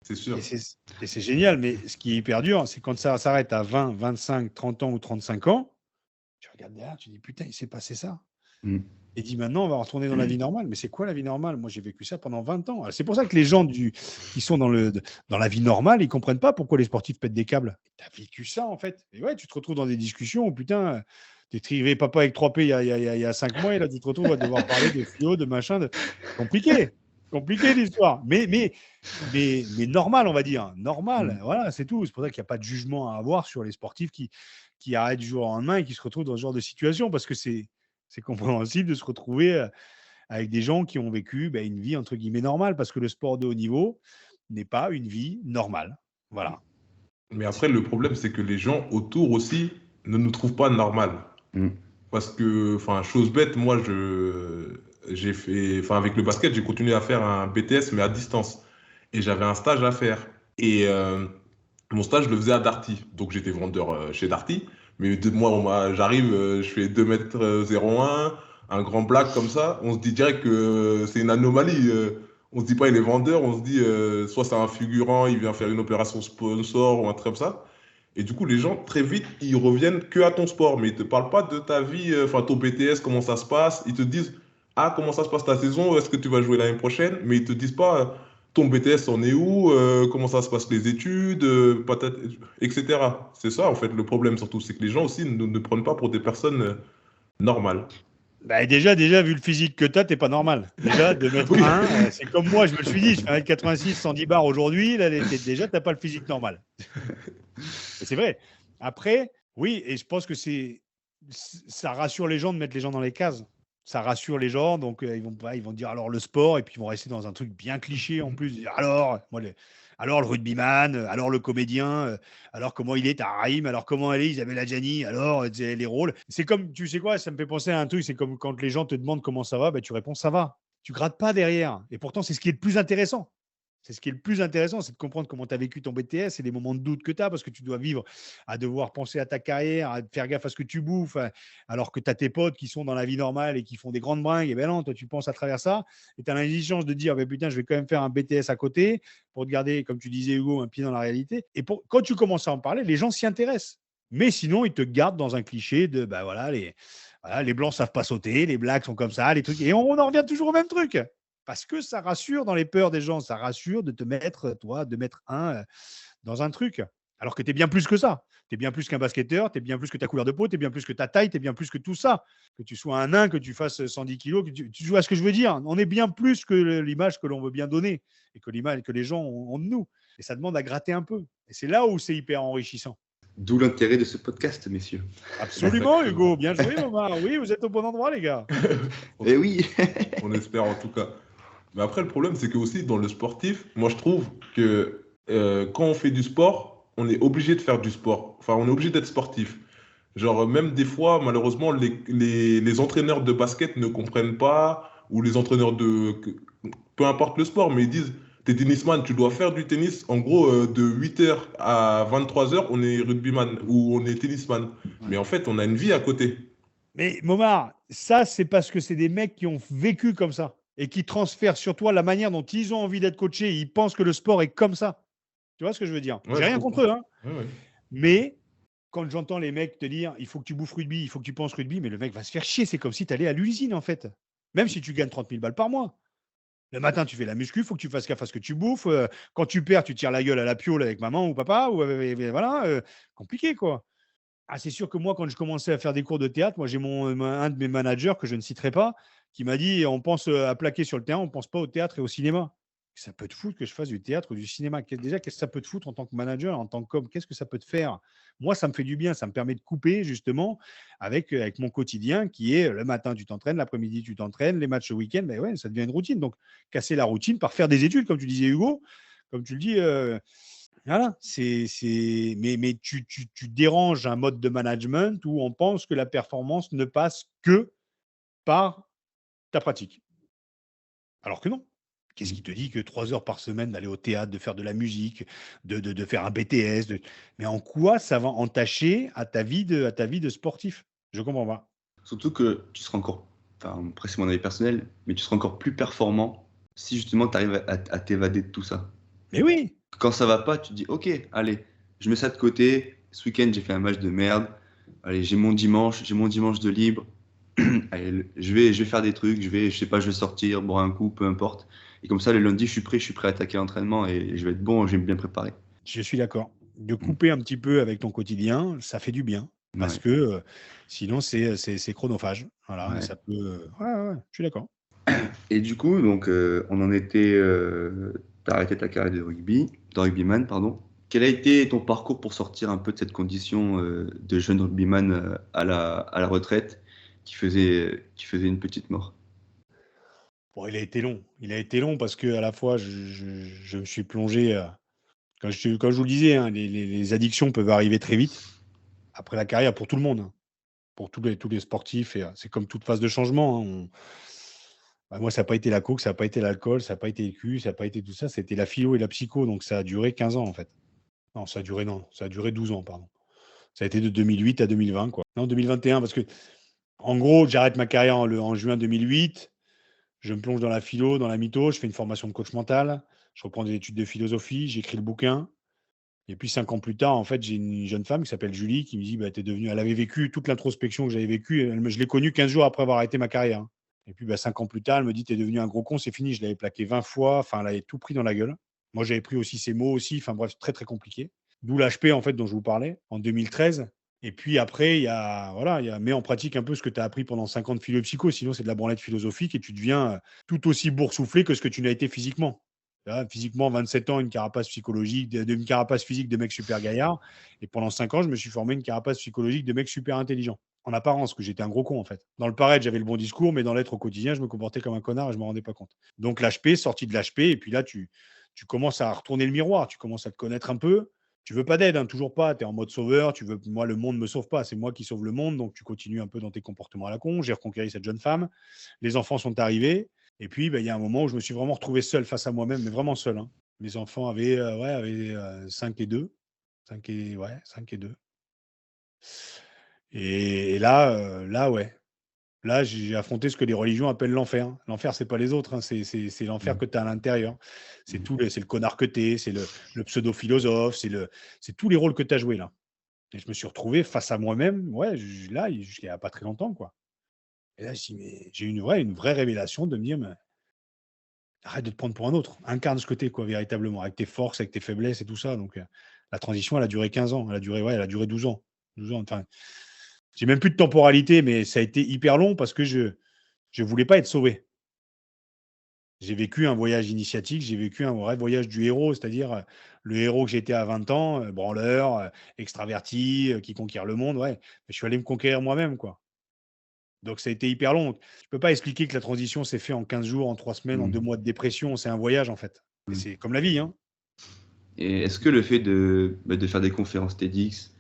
C'est sûr. Et c'est génial, mais ce qui est hyper dur, c'est quand ça s'arrête à 20, 25, 30 ans ou 35 ans, tu regardes derrière, tu dis, putain, il s'est passé ça. Et dis maintenant, on va retourner dans la vie normale. Mais c'est quoi la vie normale? Moi, j'ai vécu ça pendant 20 ans. C'est pour ça que les gens qui sont dans la vie normale, ils comprennent pas pourquoi les sportifs pètent des câbles. Tu as vécu ça, en fait. Et ouais, tu te retrouves dans des discussions où, putain, t'es trivé papa avec 3P il y a 5 mois, et là, tu te retrouves à devoir parler de philo, de machin. Compliqué l'histoire. Mais normal, on va dire. Normal. Voilà, c'est tout. C'est pour ça qu'il n'y a pas de jugement à avoir sur les sportifs qui arrêtent du jour au lendemain et qui se retrouvent dans ce genre de situation parce que c'est compréhensible de se retrouver avec des gens qui ont vécu une vie entre guillemets normale parce que le sport de haut niveau n'est pas une vie normale. Voilà. Mais après, le problème, c'est que les gens autour aussi ne nous trouvent pas normal. Parce que, chose bête, moi, j'ai fait, avec le basket, j'ai continué à faire un BTS, mais à distance. Et j'avais un stage à faire. Et mon stage, je le faisais à Darty. Donc, j'étais vendeur chez Darty. Mais moi, j'arrive, je fais 2,01 m, un grand black comme ça. On se dit direct que c'est une anomalie. On se dit pas il est vendeur, on se dit soit c'est un figurant, il vient faire une opération sponsor ou un truc comme ça. Et du coup, les gens, très vite, ils reviennent que à ton sport, mais ils te parlent pas de ta vie, enfin ton BTS, comment ça se passe. Ils te disent, ah, comment ça se passe ta saison, est-ce que tu vas jouer l'année prochaine? Mais ils te disent pas, ton BTS, on est où, comment ça se passe les études, etc. C'est ça, en fait, le problème surtout, c'est que les gens aussi ne prennent pas pour des personnes normales. Bah, déjà, vu le physique que tu as, t'es pas normal. Déjà, de mettre Oui. c'est comme moi, je me suis dit, je fais 1m86, 110 bars aujourd'hui, là, déjà, t'as pas le physique normal. Et c'est vrai. Après, oui, et je pense que ça rassure les gens de mettre les gens dans les cases. Ça rassure les gens, donc ils vont dire alors le sport, et puis ils vont rester dans un truc bien cliché en plus. Dire, alors le rugbyman, alors le comédien, alors comment il est Tahrim, alors comment elle est Isabelle Adjani, alors les rôles. C'est comme, tu sais quoi, ça me fait penser à un truc, c'est comme quand les gens te demandent comment ça va, ben, tu réponds ça va. Tu grattes pas derrière. Et pourtant, c'est ce qui est le plus intéressant. C'est ce qui est le plus intéressant, c'est de comprendre comment tu as vécu ton BTS et les moments de doute que tu as, parce que tu dois vivre à devoir penser à ta carrière, à faire gaffe à ce que tu bouffes, alors que tu as tes potes qui sont dans la vie normale et qui font des grandes bringues. Et ben non, toi, tu penses à travers ça. Et tu as l'intelligence de dire, putain, je vais quand même faire un BTS à côté pour te garder, comme tu disais, Hugo, un pied dans la réalité. Et quand tu commences à en parler, les gens s'y intéressent. Mais sinon, ils te gardent dans un cliché de, voilà, les blancs savent pas sauter, les blacks sont comme ça, les trucs. Et on en revient toujours au même truc. Parce que ça rassure dans les peurs des gens, ça rassure de te mettre, toi, de mettre dans un truc. Alors que tu es bien plus que ça. Tu es bien plus qu'un basketteur, tu es bien plus que ta couleur de peau, tu es bien plus que ta taille, tu es bien plus que tout ça. Que tu sois un nain, que tu fasses 110 kilos, tu vois ce que je veux dire. On est bien plus que l'image que l'on veut bien donner et que l'image que les gens ont de nous. Et ça demande à gratter un peu. Et c'est là où c'est hyper enrichissant. D'où l'intérêt de ce podcast, messieurs. Absolument, Hugo. Bien joué, Omar. Oui, vous êtes au bon endroit, les gars. Eh oui. On espère en tout cas. Mais après, le problème, c'est que aussi dans le sportif, moi je trouve que quand on fait du sport, on est obligé de faire du sport. Enfin, on est obligé d'être sportif. Genre, même des fois, malheureusement, les entraîneurs de basket ne comprennent pas, ou les entraîneurs peu importe le sport, mais ils disent, t'es tennisman, tu dois faire du tennis. En gros, de 8h à 23h, on est rugbyman ou on est tennisman. Mais en fait, on a une vie à côté. Mais Momar, ça, c'est parce que c'est des mecs qui ont vécu comme ça et qui transfèrent sur toi la manière dont ils ont envie d'être coachés. Ils pensent que le sport est comme ça. Tu vois ce que je veux dire? Ouais, J'ai je rien comprends. contre eux, hein. Ouais. Mais quand j'entends les mecs te dire il faut que tu bouffes rugby, il faut que tu penses rugby, mais le mec va se faire chier. C'est comme si tu allais à l'usine, en fait. Même si tu gagnes 30 000 balles par mois. Le matin, tu fais la muscu, il faut que tu fasses gaffe à ce que tu bouffes. Quand tu perds, tu tires la gueule à la piole avec maman ou papa. Ou, voilà, compliqué, quoi. Ah, c'est sûr que moi, quand je commençais à faire des cours de théâtre, j'ai un de mes managers, que je ne citerai pas, qui m'a dit on pense à plaquer sur le terrain, on ne pense pas au théâtre et au cinéma. Ça peut te foutre que je fasse du théâtre ou du cinéma. Déjà, qu'est-ce que ça peut te foutre en tant que manager, en tant qu'homme? Qu'est-ce que ça peut te faire? Moi, ça me fait du bien. Ça me permet de couper, justement, avec mon quotidien qui est le matin, tu t'entraînes, l'après-midi, tu t'entraînes, les matchs le week-end, ben ouais, ça devient une routine. Donc, casser la routine par faire des études, comme tu disais, Hugo, comme tu le dis. Voilà, mais tu déranges un mode de management où on pense que la performance ne passe que par ta pratique. Alors que non. Qu'est-ce qui te dit que 3 heures par semaine d'aller au théâtre, de faire de la musique, de faire un BTS, mais en quoi ça va entacher à ta vie de sportif? Je comprends pas. Surtout que tu seras encore, enfin, après c'est mon avis personnel, mais tu seras encore plus performant si justement tu arrives à t'évader de tout ça. Mais oui. Quand ça va pas, tu te dis ok, allez, je mets ça de côté. Ce week-end, j'ai fait un match de merde. Allez, j'ai mon dimanche de libre. Allez, je vais faire des trucs, je sais pas, je vais sortir, boire un coup, peu importe. Et comme ça, le lundi, je suis prêt à attaquer l'entraînement et je vais être bon, je vais me bien préparer. Je suis d'accord. De couper un petit peu avec ton quotidien, ça fait du bien. Parce Ouais. que sinon, c'est chronophage. Voilà, Ouais. ça peut. Ouais, je suis d'accord. Et du coup, donc, on en était. T'as arrêté ta carrière de rugbyman, pardon. Quel a été ton parcours pour sortir un peu de cette condition de jeune rugbyman à la retraite qui faisait une petite mort? Bon, il a été long. Il a été long parce que à la fois, je me suis plongé. Comme je vous le disais, hein, les addictions peuvent arriver très vite après la carrière pour tout le monde, hein, pour tous les sportifs. Et c'est comme toute phase de changement, hein. Moi, ça n'a pas été la coke, ça n'a pas été l'alcool, ça n'a pas été le cul, ça n'a pas été tout ça. C'était la philo et la psycho. Donc, ça a duré 15 ans, en fait. Non, ça a duré 12 ans, pardon. Ça a été de 2008 à 2020, quoi. Non, 2021, parce que, en gros, j'arrête ma carrière en juin 2008. Je me plonge dans la philo, dans la mytho, je fais une formation de coach mental, je reprends des études de philosophie, j'écris le bouquin. Et puis 5 ans plus tard, en fait, j'ai une jeune femme qui s'appelle Julie qui me dit, bah, t'es devenue. Elle avait vécu toute l'introspection que j'avais vécue. Je l'ai connue 15 jours après avoir arrêté ma carrière, hein. Et puis 5 ans plus tard, elle me dit, t'es devenu un gros con, c'est fini. Je l'avais plaqué 20 fois. Enfin, elle avait tout pris dans la gueule. Moi, j'avais pris aussi ses mots aussi. Enfin bref, très très compliqué. D'où l'HP en fait dont je vous parlais en 2013. Et puis après, mets en pratique un peu ce que tu as appris pendant 5 ans de philo et psycho. Sinon, c'est de la branlette philosophique et tu deviens tout aussi boursouflé que ce que tu n'as été physiquement. Là, physiquement, 27 ans, une carapace psychologique, une carapace physique de mec super gaillard. Et pendant 5 ans, je me suis formé une carapace psychologique de mec super intelligent. En apparence, que j'étais un gros con, en fait. Dans le paraître, j'avais le bon discours, mais dans l'être au quotidien, je me comportais comme un connard et je ne me rendais pas compte. Donc, l'HP, sorti de l'HP, et puis là, tu commences à retourner le miroir, tu commences à te connaître un peu. Tu veux pas d'aide, hein, toujours pas. Tu es en mode sauveur. Moi, le monde ne me sauve pas. C'est moi qui sauve le monde. Donc, tu continues un peu dans tes comportements à la con. J'ai reconquéri cette jeune femme. Les enfants sont arrivés. Et puis, il y a un moment où je me suis vraiment retrouvé seul face à moi-même, mais vraiment seul, hein. Mes enfants avaient 5 et 2. 5 et 2. Et là, ouais. Là, j'ai affronté ce que les religions appellent l'enfer. L'enfer, c'est pas les autres, hein. C'est l'enfer que tu as à l'intérieur. C'est le connard que tu es, c'est le pseudo-philosophe, c'est tous les rôles que tu as joués là. Et je me suis retrouvé face à moi-même, là, jusqu'à il y a pas très longtemps, quoi. Et là, j'ai eu une vraie révélation de me dire, mais arrête de te prendre pour un autre. Incarne ce que t'es, quoi, véritablement, avec tes forces, avec tes faiblesses et tout ça. Donc, la transition, elle a duré 15 ans. Elle a duré 12 ans. 12 ans. Enfin, j'ai même plus de temporalité, mais ça a été hyper long parce que je voulais pas être sauvé. J'ai vécu un voyage initiatique, j'ai vécu un vrai voyage du héros, c'est-à-dire le héros que j'étais à 20 ans, branleur, extraverti, qui conquiert le monde, ouais. Mais je suis allé me conquérir moi-même, quoi. Donc ça a été hyper long. Je peux pas expliquer que la transition s'est faite en 15 jours, en 3 semaines, en 2 mois de dépression. C'est un voyage, en fait. Et c'est comme la vie, hein. Et est-ce que le fait de faire des conférences TEDx,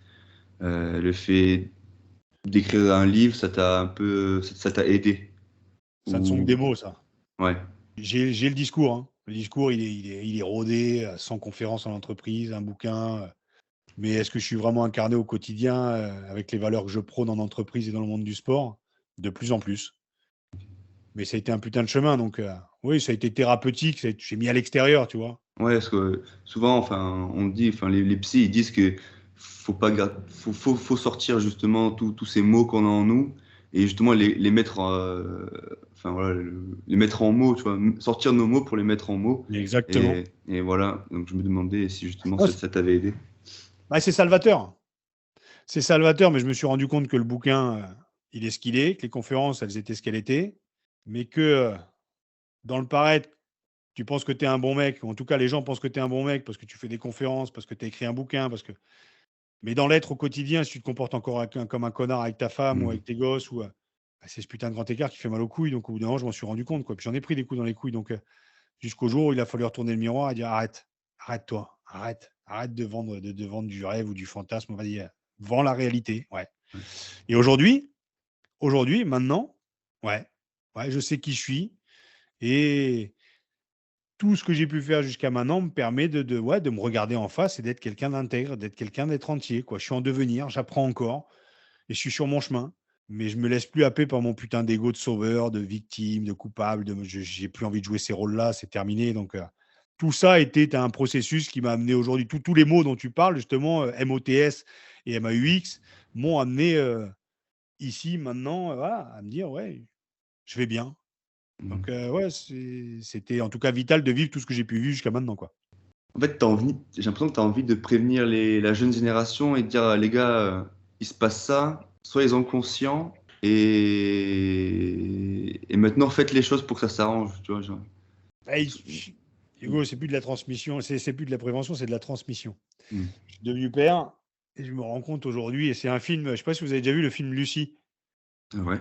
le fait d'écrire un livre, ça t'a aidé? Ça ne sont que des mots, ça. Ouais. J'ai le discours, hein. Le discours, il est rodé, 100 conférences en entreprise, un bouquin. Mais est-ce que je suis vraiment incarné au quotidien avec les valeurs que je prône en entreprise et dans le monde du sport? De plus en plus. Mais ça a été un putain de chemin. Donc, oui, ça a été thérapeutique. J'ai mis à l'extérieur, tu vois. Ouais, parce que souvent, enfin, on dit, enfin, les psys, ils disent que faut sortir justement tous ces mots qu'on a en nous et justement les mettre, enfin voilà, les mettre en mots, tu vois, sortir nos mots pour les mettre en mots. Exactement. Et voilà, donc je me demandais si justement Non, ça t'avait aidé. c'est salvateur. C'est salvateur, mais je me suis rendu compte que le bouquin, il est ce qu'il est, que les conférences, elles étaient ce qu'elles étaient, mais que dans le paraître, tu penses que tu es un bon mec, ou en tout cas les gens pensent que tu es un bon mec parce que tu fais des conférences, parce que tu as écrit un bouquin, mais dans l'être au quotidien, si tu te comportes encore comme un connard avec ta femme ou avec tes gosses, c'est ce putain de grand écart qui fait mal aux couilles. Donc au bout d'un moment, je m'en suis rendu compte, quoi. Puis j'en ai pris des coups dans les couilles. Donc jusqu'au jour où il a fallu retourner le miroir et dire arrête-toi, arrête de vendre du rêve ou du fantasme. On va dire, vends la réalité. Ouais. Et aujourd'hui, maintenant, ouais, je sais qui je suis et tout ce que j'ai pu faire jusqu'à maintenant me permet de me regarder en face et d'être quelqu'un d'intègre, d'être entier, quoi. Je suis en devenir, j'apprends encore et je suis sur mon chemin. Mais je me laisse plus happer par mon putain d'ego de sauveur, de victime, de coupable. J'ai plus envie de jouer ces rôles-là, c'est terminé. Donc, tout ça était un processus qui m'a amené aujourd'hui. Tous les mots dont tu parles, justement, MOTS et MAUX, m'ont amené ici, maintenant, à me dire, ouais, je vais bien. Donc, c'était en tout cas vital de vivre tout ce que j'ai pu vivre jusqu'à maintenant, quoi. En fait, j'ai l'impression que tu as envie de prévenir la jeune génération et de dire, les gars, il se passe ça, soyez-en conscients et maintenant faites les choses pour que ça s'arrange, tu vois, genre. Hugo, c'est plus de la transmission, c'est plus de la prévention, c'est de la transmission. Mm. Je suis devenu père et je me rends compte aujourd'hui, et c'est un film, je ne sais pas si vous avez déjà vu le film Lucie. Ah ouais.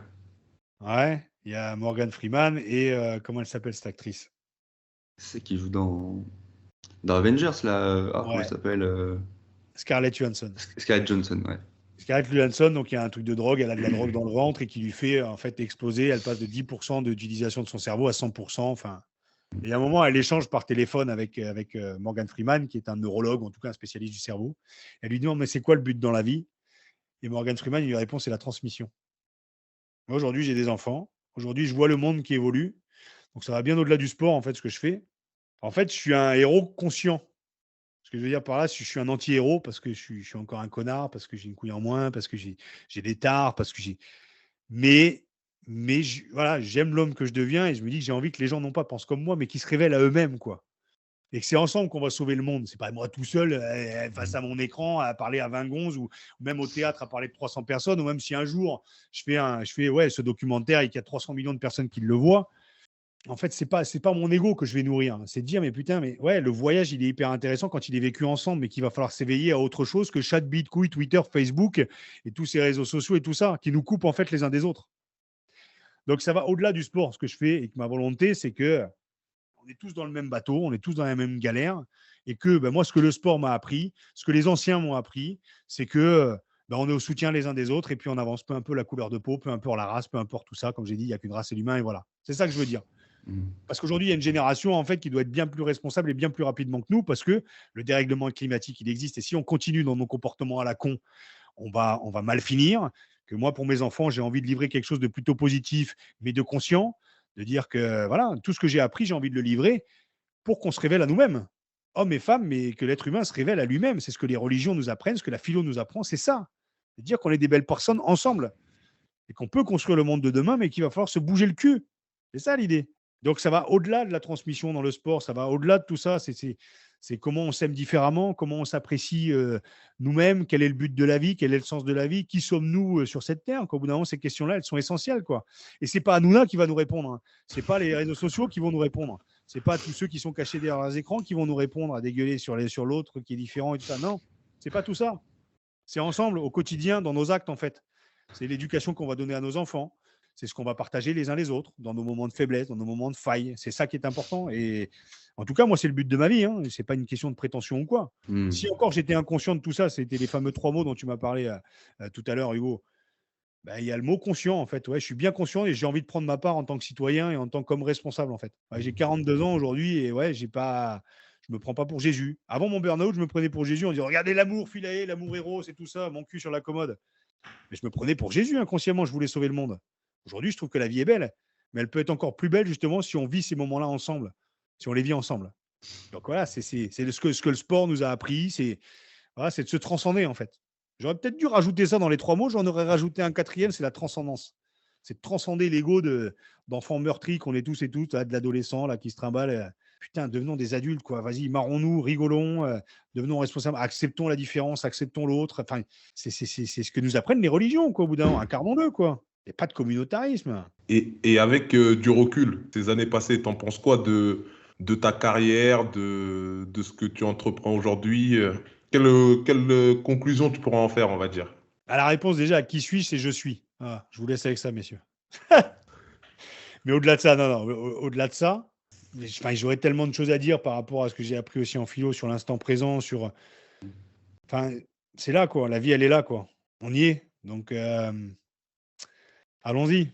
Ouais, il y a Morgan Freeman et comment elle s'appelle cette actrice? C'est qui joue dans Avengers, là. Comment elle Ouais, s'appelle Scarlett Johansson. Scarlett Johansson, ouais. Scarlett Johansson, donc il y a un truc de drogue, elle a de la drogue dans le ventre et qui lui fait en fait exploser. Elle passe de 10% d'utilisation de son cerveau à 100%. Enfin, et à un moment, elle échange par téléphone avec Morgan Freeman, qui est un neurologue, en tout cas un spécialiste du cerveau. Elle lui dit non, mais c'est quoi le but dans la vie? Et Morgan Freeman il lui répond c'est la transmission. Moi, aujourd'hui, j'ai des enfants. Aujourd'hui, je vois le monde qui évolue. Donc, ça va bien au-delà du sport, en fait, ce que je fais. En fait, je suis un héros conscient. Ce que je veux dire par là, je suis un anti-héros parce que je suis encore un connard, parce que j'ai une couille en moins, parce que j'ai des tares, parce que j'ai. Mais, voilà, j'aime l'homme que je deviens et je me dis que j'ai envie que les gens, non pas pensent comme moi, mais qu'ils se révèlent à eux-mêmes, quoi. Et que c'est ensemble qu'on va sauver le monde. C'est pas moi tout seul face à mon écran à parler à 20 gonzes ou même au théâtre à parler de 300 personnes ou même si un jour je fais ce documentaire et qu'il y a 300 millions de personnes qui le voient. En fait, c'est pas mon ego que je vais nourrir. C'est de dire, mais putain, mais ouais, le voyage, il est hyper intéressant quand il est vécu ensemble, mais qu'il va falloir s'éveiller à autre chose que chat, bitcoin, Twitter, Facebook et tous ces réseaux sociaux et tout ça, qui nous coupent en fait les uns des autres. Donc, ça va au-delà du sport, ce que je fais et que ma volonté, c'est que on est tous dans le même bateau, on est tous dans la même galère et que moi, ce que le sport m'a appris, ce que les anciens m'ont appris, c'est que on est au soutien les uns des autres et puis on avance, peu importe la couleur de peau, peu importe la race, peu importe tout ça. Comme j'ai dit, il n'y a qu'une race, c'est l'humain et voilà. C'est ça que je veux dire. Parce qu'aujourd'hui, il y a une génération en fait qui doit être bien plus responsable et bien plus rapidement que nous parce que le dérèglement climatique, il existe. Et si on continue dans nos comportements à la con, on va mal finir. Que moi, pour mes enfants, j'ai envie de livrer quelque chose de plutôt positif, mais de conscient, de dire que voilà, tout ce que j'ai appris, j'ai envie de le livrer pour qu'on se révèle à nous-mêmes, hommes et femmes, mais que l'être humain se révèle à lui-même. C'est ce que les religions nous apprennent, ce que la philo nous apprend, c'est ça. C'est dire qu'on est des belles personnes ensemble et qu'on peut construire le monde de demain, mais qu'il va falloir se bouger le cul. C'est ça l'idée. Donc ça va au-delà de la transmission dans le sport, ça va au-delà de tout ça. C'est comment on s'aime différemment, comment on s'apprécie nous-mêmes, quel est le but de la vie, quel est le sens de la vie, qui sommes-nous sur cette terre. Qu'au bout d'un moment, ces questions-là, elles sont essentielles, quoi. Et c'est pas Hanouna qui va nous répondre. Hein. C'est pas les réseaux sociaux qui vont nous répondre. C'est pas tous ceux qui sont cachés derrière les écrans qui vont nous répondre à dégueuler sur l'autre qui est différent et tout ça. Non, c'est pas tout ça. C'est ensemble, au quotidien, dans nos actes, en fait. C'est l'éducation qu'on va donner à nos enfants. C'est ce qu'on va partager les uns les autres dans nos moments de faiblesse, dans nos moments de faille. C'est ça qui est important. Et en tout cas, moi, c'est le but de ma vie. Hein. Ce n'est pas une question de prétention ou quoi. Si encore j'étais inconscient de tout ça, c'était les fameux 3 mots dont tu m'as parlé tout à l'heure, Hugo. Il y a le mot conscient, en fait. Ouais, je suis bien conscient et j'ai envie de prendre ma part en tant que citoyen et en tant qu'homme responsable, en fait. Ouais, j'ai 42 ans aujourd'hui et ouais, je me prends pas pour Jésus. Avant mon burn-out, je me prenais pour Jésus. On disait, regardez l'amour, Philae, l'amour héros, c'est tout ça, mon cul sur la commode. Mais je me prenais pour Jésus inconsciemment, je voulais sauver le monde. Aujourd'hui, je trouve que la vie est belle, mais elle peut être encore plus belle justement si on vit ces moments-là ensemble, si on les vit ensemble. Donc voilà, c'est ce que le sport nous a appris, c'est de se transcender en fait. J'aurais peut-être dû rajouter ça dans les 3 mots, j'en aurais rajouté un 4e, c'est la transcendance. C'est de transcender l'ego d'enfants meurtris qu'on est tous et toutes, de l'adolescent là, qui se trimballe. Putain, devenons des adultes, quoi. Vas-y, marrons-nous, rigolons, devenons responsables, acceptons la différence, acceptons l'autre. Enfin, c'est ce que nous apprennent les religions, quoi, au bout d'un moment. Incarnons-le, quoi. Il n'y a pas de communautarisme. Et avec du recul, ces années passées, t'en penses quoi de ta carrière, de ce que tu entreprends aujourd'hui quelle conclusion tu pourras en faire, on va dire? La réponse déjà à qui suis-je, c'est je suis. Voilà, je vous laisse avec ça, messieurs. Mais au-delà de ça, non, au-delà de ça, j'aurais tellement de choses à dire par rapport à ce que j'ai appris aussi en philo sur l'instant présent, c'est là, quoi. La vie, elle est là, quoi. On y est. Donc, allons-y.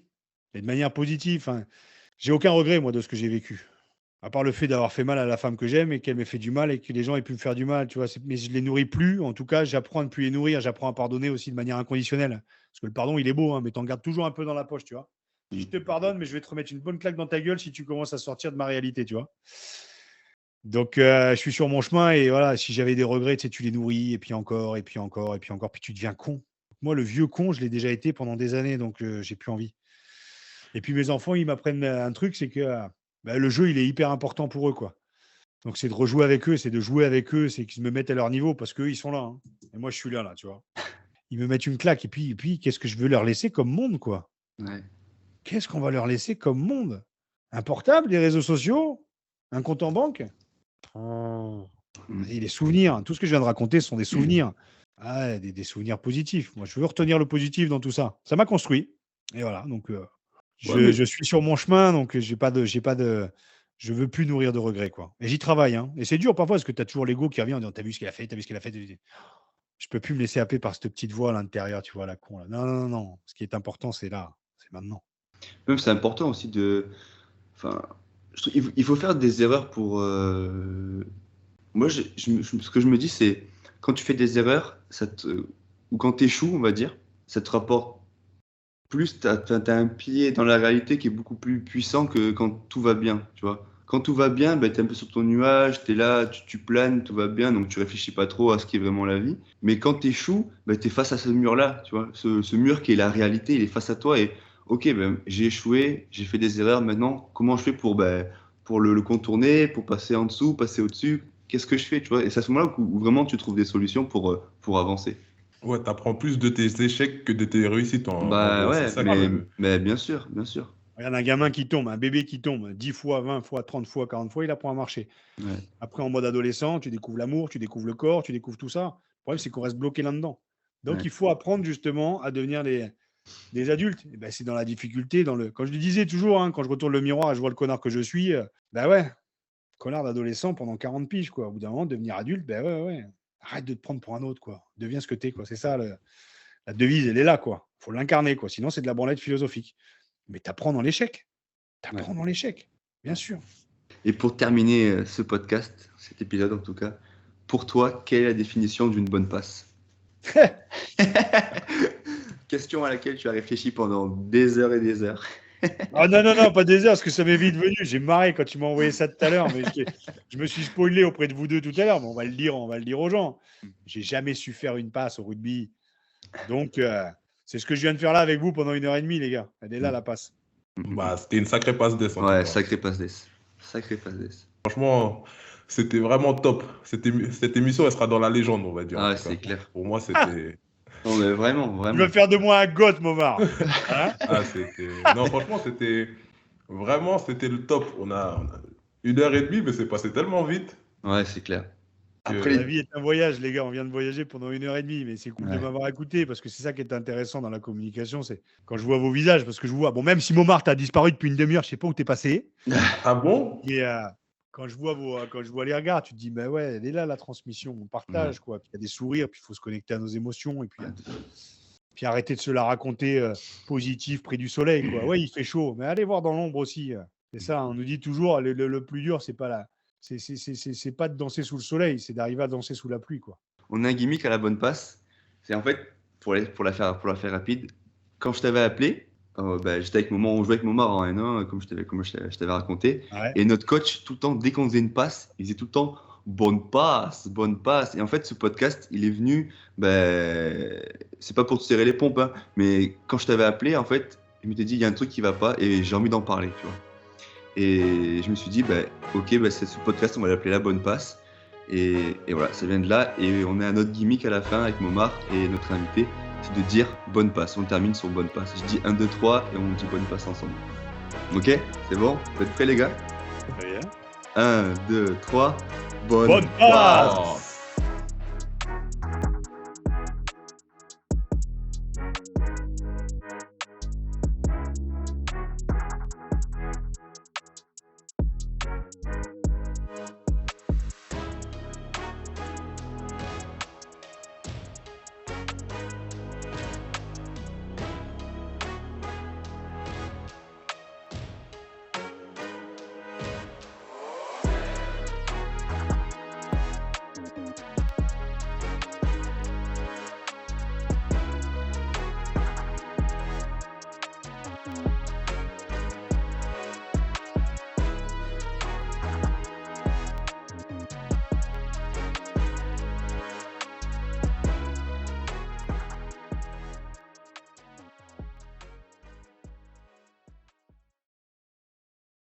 Et de manière positive. J'ai aucun regret, moi, de ce que j'ai vécu. À part le fait d'avoir fait mal à la femme que j'aime et qu'elle m'ait fait du mal et que les gens aient pu me faire du mal, tu vois. Mais je ne les nourris plus. En tout cas, j'apprends à ne plus les nourrir. J'apprends à pardonner aussi de manière inconditionnelle. Parce que le pardon, il est beau, hein, mais tu en gardes toujours un peu dans la poche, tu vois. Je te pardonne, mais je vais te remettre une bonne claque dans ta gueule si tu commences à sortir de ma réalité, tu vois. Donc, je suis sur mon chemin et voilà, si j'avais des regrets, tu les nourris et puis encore, et puis encore, et puis encore, puis tu deviens con. Moi, le vieux con, je l'ai déjà été pendant des années, donc j'ai plus envie. Et puis mes enfants, ils m'apprennent un truc, c'est que le jeu, il est hyper important pour eux, quoi. Donc, c'est de rejouer avec eux, c'est de jouer avec eux, c'est qu'ils me mettent à leur niveau parce qu'eux, ils sont là. Hein. Et moi, je suis là, tu vois. Ils me mettent une claque et puis qu'est-ce que je veux leur laisser comme monde, quoi. Ouais. Qu'est-ce qu'on va leur laisser comme monde? Un portable, des réseaux sociaux, un compte en banque? Et les souvenirs, tout ce que je viens de raconter, ce sont des souvenirs. Des souvenirs positifs. Moi, je veux retenir le positif dans tout ça. Ça m'a construit. Et voilà, donc je suis sur mon chemin, donc je veux plus nourrir de regrets, quoi. Et j'y travaille, hein. Et c'est dur parfois parce que tu as toujours l'ego qui revient en disant t'as vu ce qu'elle a fait, t'as vu ce qu'elle a fait. Je peux plus me laisser happer par cette petite voix à l'intérieur, tu vois, la con là. Non. Ce qui est important, c'est là, c'est maintenant. Même c'est important aussi il faut faire des erreurs pour. Moi, ce que je me dis, c'est quand tu fais des erreurs, ou quand tu échoues, on va dire, ça te rapporte plus tu as un pied dans la réalité qui est beaucoup plus puissant que quand tout va bien, tu vois. Quand tout va bien, ben, tu es un peu sur ton nuage, tu es là, tu planes, tout va bien, donc tu réfléchis pas trop à ce qui est vraiment la vie. Mais quand tu échoues, ben, tu es face à ce mur-là, tu vois. Ce mur qui est la réalité, il est face à toi et ok, ben, j'ai échoué, j'ai fait des erreurs, maintenant, comment je fais pour le contourner, pour passer en dessous, passer au-dessus? Qu'est-ce que je fais, tu vois? Et c'est à ce moment-là où vraiment tu trouves des solutions pour avancer. Ouais, t'apprends plus de tes échecs que de tes réussites, en Bah gros. C'est ouais, ça que. mais bien sûr, bien sûr. Regarde un gamin qui tombe, un bébé qui tombe 10 fois, 20 fois, 30 fois, 40 fois, il apprend à marcher. Ouais, Après, en mode adolescent, tu découvres l'amour, tu découvres le corps, tu découvres tout ça. Le problème, c'est qu'on reste bloqué là-dedans. Donc, ouais. il faut apprendre justement à devenir des adultes. Et ben, c'est dans la difficulté, Quand je le disais toujours, hein, quand je retourne le miroir et je vois le connard que je suis, ben ouais, connard d'adolescent pendant 40 piges, quoi. Au bout d'un moment, devenir adulte, ben ouais, ouais. Arrête de te prendre pour un autre, quoi. Deviens ce que t'es, quoi. C'est ça, la devise, elle est là, quoi. Faut l'incarner, quoi. Sinon, c'est de la branlette philosophique. Mais t'apprends dans l'échec. Ouais. T'apprends dans l'échec, bien sûr. Et pour terminer ce podcast, cet épisode en tout cas, pour toi, quelle est la définition d'une bonne passe? Question à laquelle tu as réfléchi pendant des heures et des heures. Ah non, non, non, pas des heures, parce que ça m'est vite venu. J'ai marré quand tu m'as envoyé ça tout à l'heure, mais je me suis spoilé auprès de vous deux tout à l'heure, mais on va le dire aux gens. J'ai jamais su faire une passe au rugby. Donc, c'est ce que je viens de faire là avec vous pendant 1h30, les gars. Elle est là, la passe. Bah, c'était une sacrée passe d'ess, en tout Ouais, cas. sacré passe d'ess. Sacré passe d'ess. Franchement, c'était vraiment top. Cette émission, elle sera dans la légende, on va dire. Ah, en tout c'est cas. clair. Pour moi, c'était. Non, mais vraiment, Tu vraiment. veux faire de moi un goth, Momar. Hein? Ah, c'était. Non, franchement, c'était. Vraiment, c'était le top. On a 1h30, mais c'est passé tellement vite. Ouais, c'est clair. Que- Après, La vie est un voyage, les gars. On vient de voyager pendant 1h30, mais c'est cool de Ouais. m'avoir écouté parce que c'est ça qui est intéressant dans la communication. C'est quand je vois vos visages, parce que je vois. Bon, même si Momar, t'as disparu depuis une demi-heure, je sais pas où t'es passé. Ah bon? Et quand je vois les regards, tu te dis, bah ouais, elle est là la transmission, on partage, quoi. Puis il y a des sourires, puis il faut se connecter à nos émotions, et puis arrêter de se la raconter positive près du soleil, quoi. Ouais, il fait chaud, mais allez voir dans l'ombre aussi. C'est ça, on nous dit toujours, le plus dur, c'est pas c'est pas de danser sous le soleil, c'est d'arriver à danser sous la pluie, quoi. on a un gimmick à la bonne passe. C'est en fait, pour la faire rapide, quand je t'avais appelé, j'étais avec on jouait avec Momar en N1, comme je t'avais raconté. Ouais. Et notre coach, tout le temps, dès qu'on faisait une passe, il disait tout le temps bonne passe, bonne passe. Et en fait, ce podcast, il est venu, c'est pas pour te serrer les pompes, hein, mais quand je t'avais appelé, en fait, je m'étais dit, il y a un truc qui va pas et j'ai envie d'en parler, tu vois. Et je me suis dit, ok, c'est ce podcast, on va l'appeler La Bonne Passe. Et voilà, ça vient de là. Et on a un autre gimmick à la fin avec Momar et notre invité, c'est de dire bonne passe. On termine sur bonne passe. Je dis 1, 2, 3 et on dit bonne passe ensemble. Ok? C'est bon? Vous êtes prêts, les gars? Très bien. 1, 2, 3. Bonne passe! Oh.